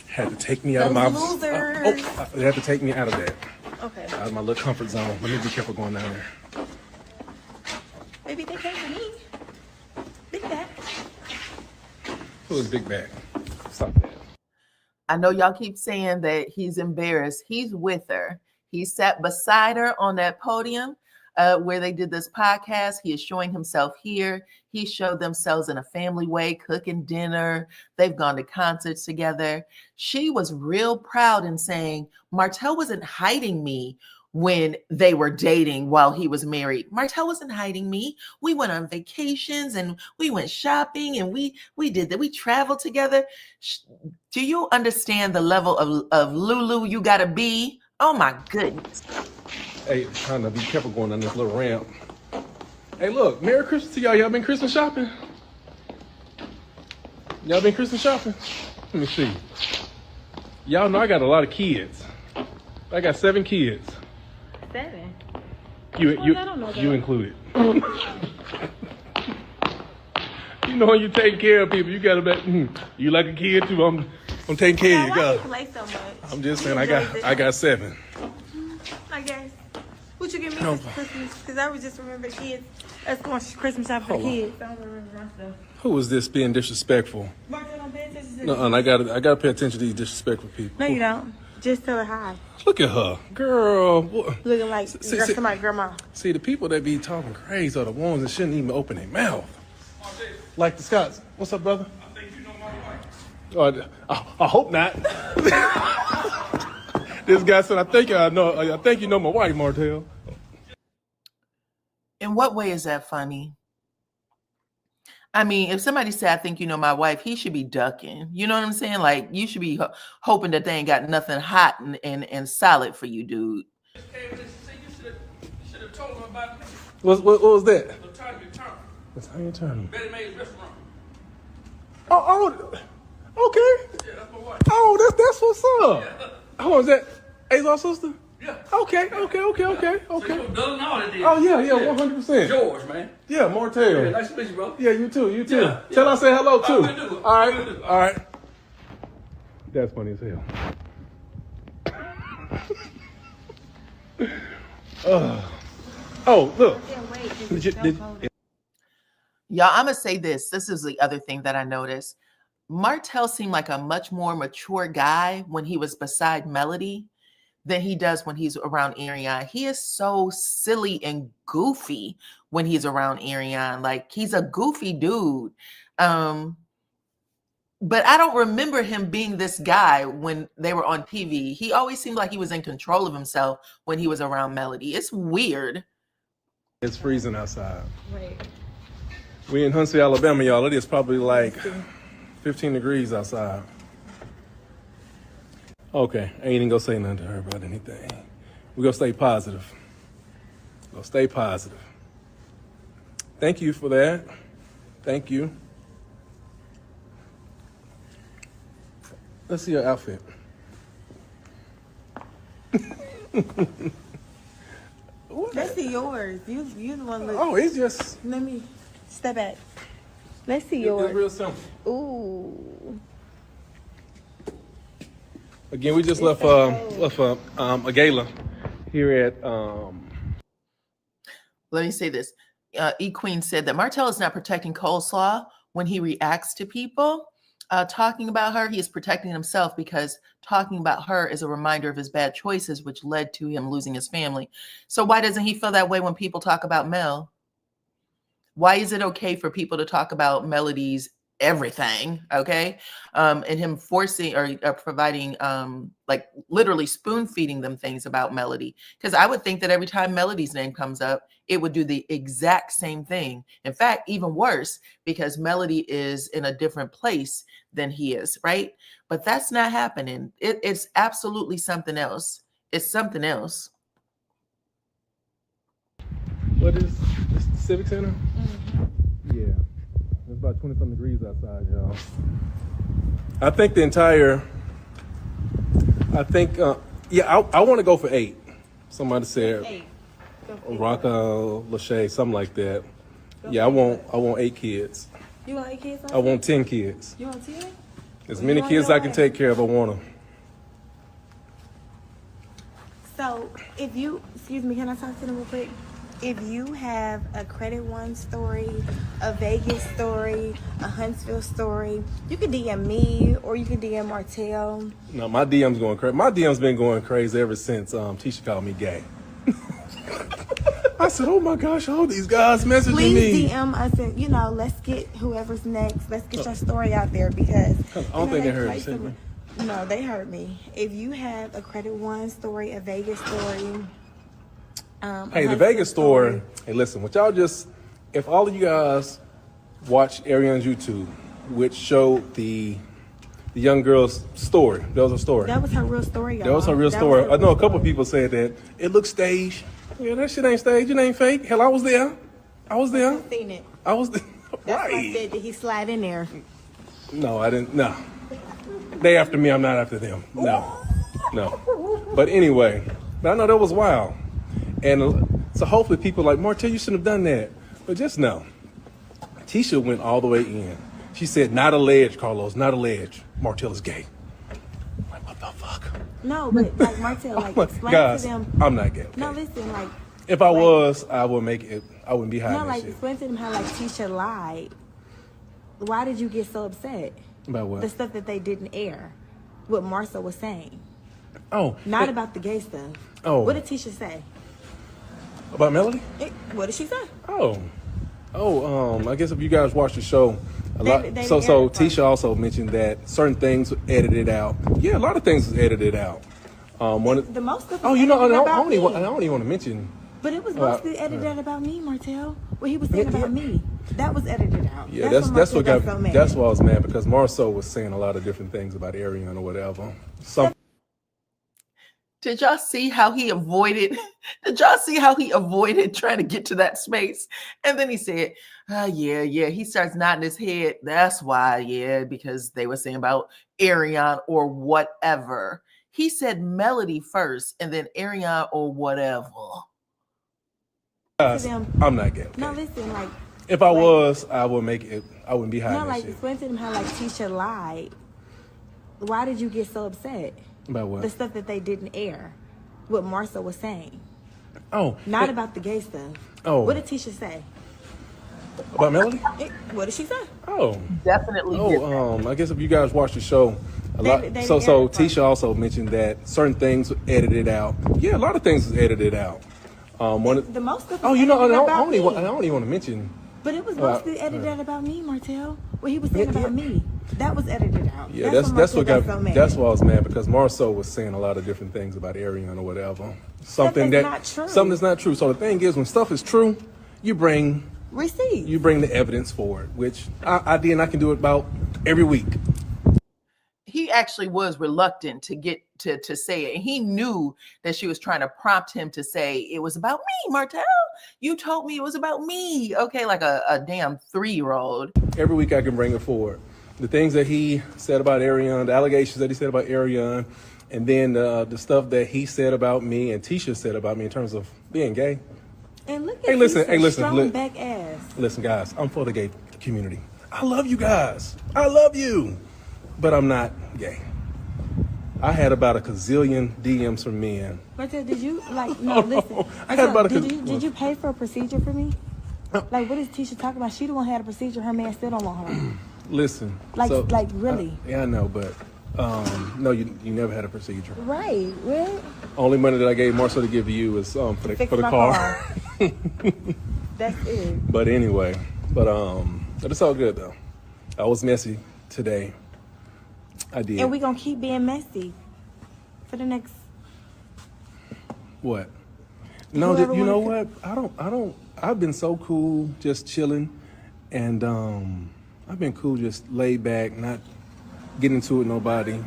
had to take me out of my... losers. They had to take me out of that. Okay. Out of my little comfort zone. Let me be careful going down there. Maybe they came to me. Big back. Who is Big Back? Stop that. I know y'all keep saying that he's embarrassed. He's with her. He sat beside her on that podium where they did this podcast. He is showing himself here. He showed themselves in a family way, cooking dinner. They've gone to concerts together. She was real proud in saying, Martell wasn't hiding me when they were dating while he was married. Martell wasn't hiding me. We went on vacations and we went shopping and we did that. We traveled together. Do you understand the level of Lulu you gotta be? Oh my goodness. Hey, trying to be careful going down this little ramp. Hey, look, Merry Christmas to y'all. Y'all been Christmas shopping? Y'all been Christmas shopping? Let me see. Y'all know I got a lot of kids. I got 7 kids. 7? You I don't know that. you included. You know when you take care of people, you gotta be. You like a kid too. I'm taking care of you, Why girl. you play so much? I'm just saying I got 7. I guess. What you give me No. for Christmas? Because I would just remember the kids. That's going to Christmas shop for the Hold on. kids. I don't remember myself. Who is this being disrespectful? Martell, don't pay attention to No, I gotta pay attention to these disrespectful people. No, you don't. Just tell her hi. Look at her, girl. What? Looking like See- somebody's grandma. See, the people that be talking crazy are the ones that shouldn't even open their mouth. Like the Scots. What's up, brother? I think you know my wife. I hope not. This guy said, I think you know my wife, Martell. In what way is that funny? I mean, if somebody said, I think you know my wife, he should be ducking. You know what I'm saying? Like, you should be hoping that they ain't got nothing hot and solid for you, dude. You should have told him about me. What was that? The time you turn. That's how you turn. Betty Mae's restaurant. Oh, okay. Yeah, that's my wife. Oh, that's what's up. Who is that? Azar's sister? Yeah. Okay. So you done all that then. Oh, yeah, 100%. George, man. Yeah, Martell. Yeah, nice to meet you, bro. Yeah, you too. Yeah. Tell her I say hello, too. I will do. All right. I will do. All right. That's funny as hell. Oh, look. Y'all, I'm going to say this. This is the other thing that I noticed. Martell seemed like a much more mature guy when he was beside Melody than he does when he's around Ariane. He is so silly and goofy when he's around Ariane. Like, he's a goofy dude. But I don't remember him being this guy when they were on TV. He always seemed like he was in control of himself when he was around Melody. It's weird. It's freezing outside. Wait. We in Huntsville, Alabama, y'all. It is probably like 15 degrees outside. Okay, I ain't even gonna say nothing to her about anything. We're gonna stay positive. Gonna stay positive. Thank you for that. Thank you. Let's see your outfit. Let's see yours. You the one look. Oh, it's just. Let me step back. Let's see It's yours. real simple. Ooh. Again, we just left a gala here at. Let me say this. E Queen said that Martell is not protecting Coleslaw when he reacts to people talking about her. He is protecting himself because talking about her is a reminder of his bad choices, which led to him losing his family. So why doesn't he feel that way when people talk about Mel? Why is it okay for people to talk about Melody's everything, okay? And him forcing or providing, like literally spoon feeding them things about Melody. Because I would think that every time Melody's name comes up, it would do the exact same thing. In fact, even worse, because Melody is in a different place than he is, right? But that's not happening. It's absolutely something else. It's something else. What is this, the Civic Center? Mm-hmm. Yeah. It's about 20-something degrees outside, y'all. I think I want to go for 8. Somebody said 8. Rocco, Lachey, something like that. Yeah, I want 8 kids. You want 8 kids? I want 10 kids. You want 10? As many kids I can take care of, I want them. So if you, excuse me, can I talk to them real quick? If you have a Credit One story, a Vegas story, a Huntsville story, you can DM me or you can DM Martell. No, my DM's going crazy. My DM's been going crazy ever since Tisha called me gay. I said, oh my gosh, all these guys messaging me. Please DM us and, you know, let's get whoever's next. Let's get your story out there because I don't think they heard me. No, they heard me. If you have a Credit One story, a Vegas story, hey, the Vegas story. Hey, listen, what y'all just, if all of you guys watch Ariana's YouTube, which showed the young girl's story, that was a story. That was her real story, y'all. That was her real story. I know a couple of people said that it looks staged. Yeah, that shit ain't staged. It ain't fake. Hell, I was there. I've seen it. I was there. That's Right. why I said that he slide in there. No, I didn't. No. They after me. I'm not after them. No. But anyway, but I know that was wild. And so hopefully people are like, Martell, you shouldn't have done that. But just know, Tisha went all the way in. She said, not alleged, Carlos, not alleged. Martell is gay. I'm like, what the fuck? No, but like Martell, like explain Guys, to them. I'm not gay. No, listen, like. If I was, I would make it. I wouldn't be hiding No, that like shit. explain to them how like Tisha lied. Why did you get so upset? About what? The stuff that they didn't air. What Marsau was saying. Oh. Not about the gay stuff. Oh. What did Tisha say? About Melody? What did she say? I guess if you guys watch the show, They so aired it Tisha also mentioned that certain things were edited out. Yeah, a lot of things was edited out. The most of it Oh, you know, I edited don't about me. even want to mention. But it was mostly edited about me, Martell. What he was saying about me. That was edited out. Yeah, that's what got so mad. that's why I was mad, because Marsau was saying a lot of different things about Ariana or whatever. Did y'all see how he avoided? Did y'all see how he avoided trying to get to that space? And then he said, yeah. He starts nodding his head. That's why, yeah, because they were saying about Ariana or whatever. He said Melody first and then Ariana or whatever. I'm not gay. No, listen, like. If I was, I would make it. I wouldn't be hiding No, that like shit. explain to them how like Tisha lied. Why did you get so upset? About what? The stuff that they didn't air. What Marsau was saying. Oh. Not about the gay stuff. Oh. What did Tisha say? About Melody? What did she say? Oh. Definitely. I guess if you guys watch the show, They so aired it Tisha also mentioned that certain things were edited out. Yeah, a lot of things was edited out. The most of it Oh, you know, I edited don't about me. even want to mention. But it was mostly edited about me, Martell. What he was saying about me. That was edited out. Yeah, that's what got so mad. that's why I was mad, because Marsau was saying a lot of different things about Ariana or whatever. Something that's not true. So the thing is, when stuff is true, you bring receipts. You bring the evidence for it, which I did, and I can do it about every week. He actually was reluctant to get to say it. And he knew that she was trying to prompt him to say, it was about me, Martell. You told me it was about me. Okay, like a damn 3-year-old. Every week I can bring it forward. The things that he said about Ariane, the allegations that he said about Ariane, and then the stuff that he said about me and Tisha said about me in terms of being gay. And look at Hey, listen, strong back ass. Listen, guys, I'm for the gay community. I love you guys. I love you. But I'm not gay. I had about a gazillion DMs from men. Martell, did you listen? I had about did you pay for a procedure for me? Like, what is Tisha talking about? She the one who had a procedure. Her man still don't want her. Listen. Really? Yeah, I know, but no, you never had a procedure. Right? Really? Only money that I gave Marsau to give you is for the car. That's it. But anyway, but it's all good though. I was messy today. I did. And we gonna keep being messy for the next. What? No, you know what? I don't. I've been so cool, just chilling, and I've been cool, just laid back, not getting into it with nobody.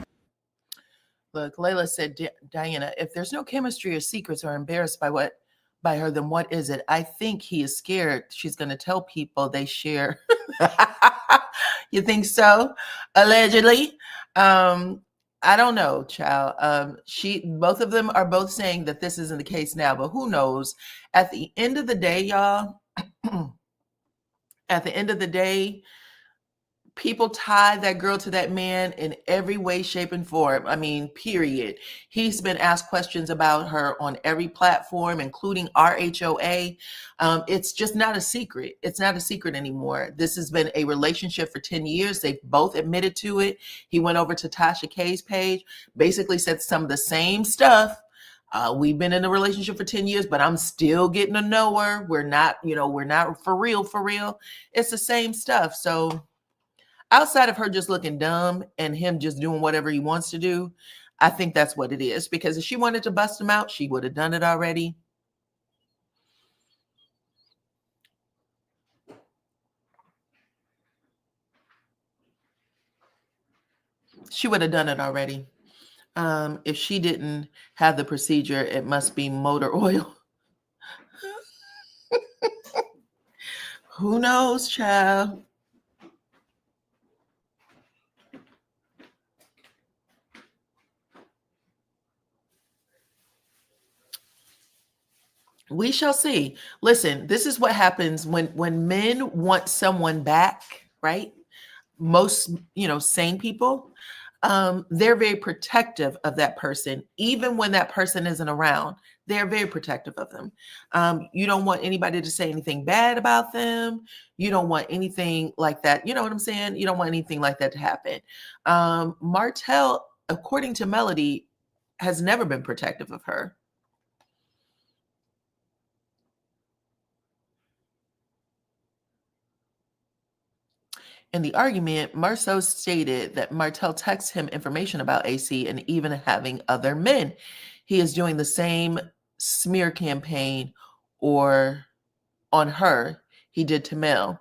Look, Layla said, Diana, if there's no chemistry or secrets or embarrassed by her, then what is it? I think he is scared she's going to tell people they share. You think so? Allegedly. I don't know, child. Both of them are both saying that this isn't the case now, but who knows? At the end of the day, y'all, at the end of the day, people tie that girl to that man in every way, shape, and form. I mean, period. He's been asked questions about her on every platform, including RHOA. It's just not a secret. It's not a secret anymore. This has been a relationship for 10 years. They've both admitted to it. He went over to Tasha K's page, basically said some of the same stuff. We've been in a relationship for 10 years, but I'm still getting to know her. We're not for real. It's the same stuff. So outside of her just looking dumb and him just doing whatever he wants to do, I think that's what it is. Because if she wanted to bust him out, she would have done it already. She would have done it already. If she didn't have the procedure, it must be motor oil. Who knows, child? We shall see. Listen, this is what happens when men want someone back, right? Most, sane people, they're very protective of that person, even when that person isn't around. They're very protective of them. You don't want anybody to say anything bad about them. You don't want anything like that. You know what I'm saying? You don't want anything like that to happen. Martell, according to Melody, has never been protective of her. In the argument, Marsau stated that Martell texted him information about AC and even having other men. He is doing the same smear campaign or on her he did to Mel.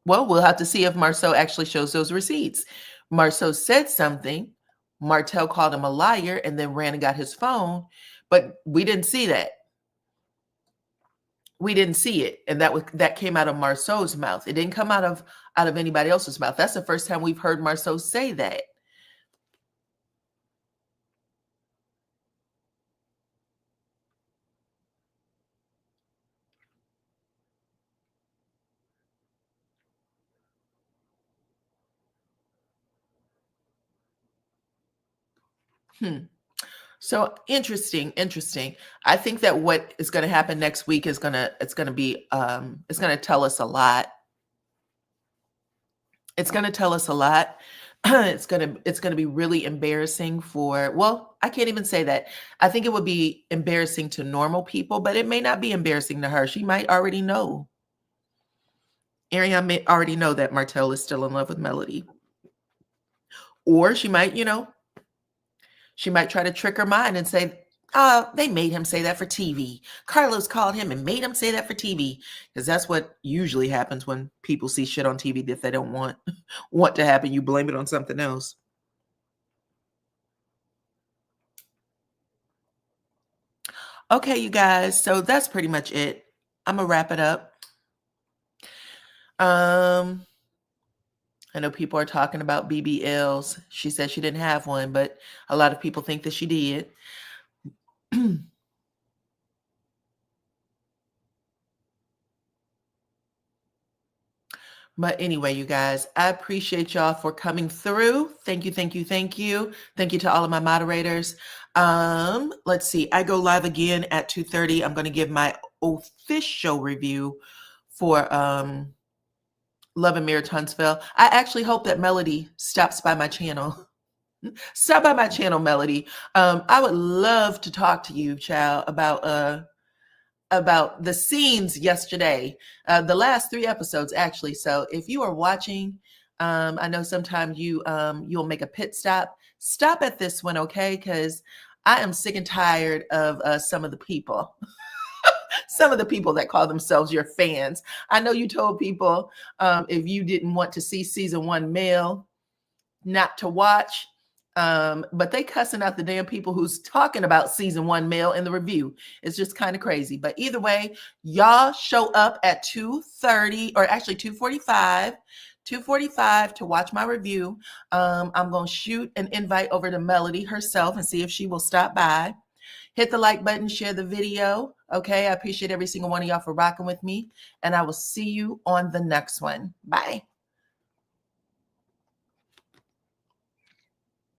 Well, we'll have to see if Marsau actually shows those receipts. Marsau said something. Martell called him a liar and then ran and got his phone, but we didn't see that. We didn't see it, and that came out of Marsau's mouth. It didn't come out of anybody else's mouth. That's the first time we've heard Marsau say that. So interesting. I think that what is going to happen next week is going to tell us a lot. It's going to tell us a lot. It's going to be really embarrassing I can't even say that. I think it would be embarrassing to normal people, but it may not be embarrassing to her. She might already know. Ariane may already know that Martell is still in love with Melody. Or she might try to trick her mind and say, They made him say that for TV. Carlos called him and made him say that for TV, because that's what usually happens when people see shit on TV that they don't want to happen. You blame it on something else. Okay, you guys. So that's pretty much it. I'm gonna wrap it up. I know people are talking about BBLs. She said she didn't have one, but a lot of people think that she did. But anyway, you guys, I appreciate y'all for coming through. Thank you, thank you, thank you. Thank you to all of my moderators. Let's see. I go live again at 2:30. I'm going to give my official review for Love and Mirror Huntsville. I actually hope that Melody stops by my channel. Stop by my channel, Melody. I would love to talk to you, child, about the scenes yesterday, the last 3 episodes, actually. So if you are watching, I know sometimes you'll make a pit stop. Stop at this one, okay? Because I am sick and tired of some of the people. Some of the people that call themselves your fans. I know you told people if you didn't want to see season 1 male, not to watch. But they cussing out the damn people who's talking about season 1 male in the review. It's just kind of crazy. But either way, y'all show up at 2:30, or actually 2:45. 2:45 to watch my review. I'm going to shoot an invite over to Melody herself and see if she will stop by. Hit the like button, share the video. Okay, I appreciate every single one of y'all for rocking with me. And I will see you on the next one. Bye.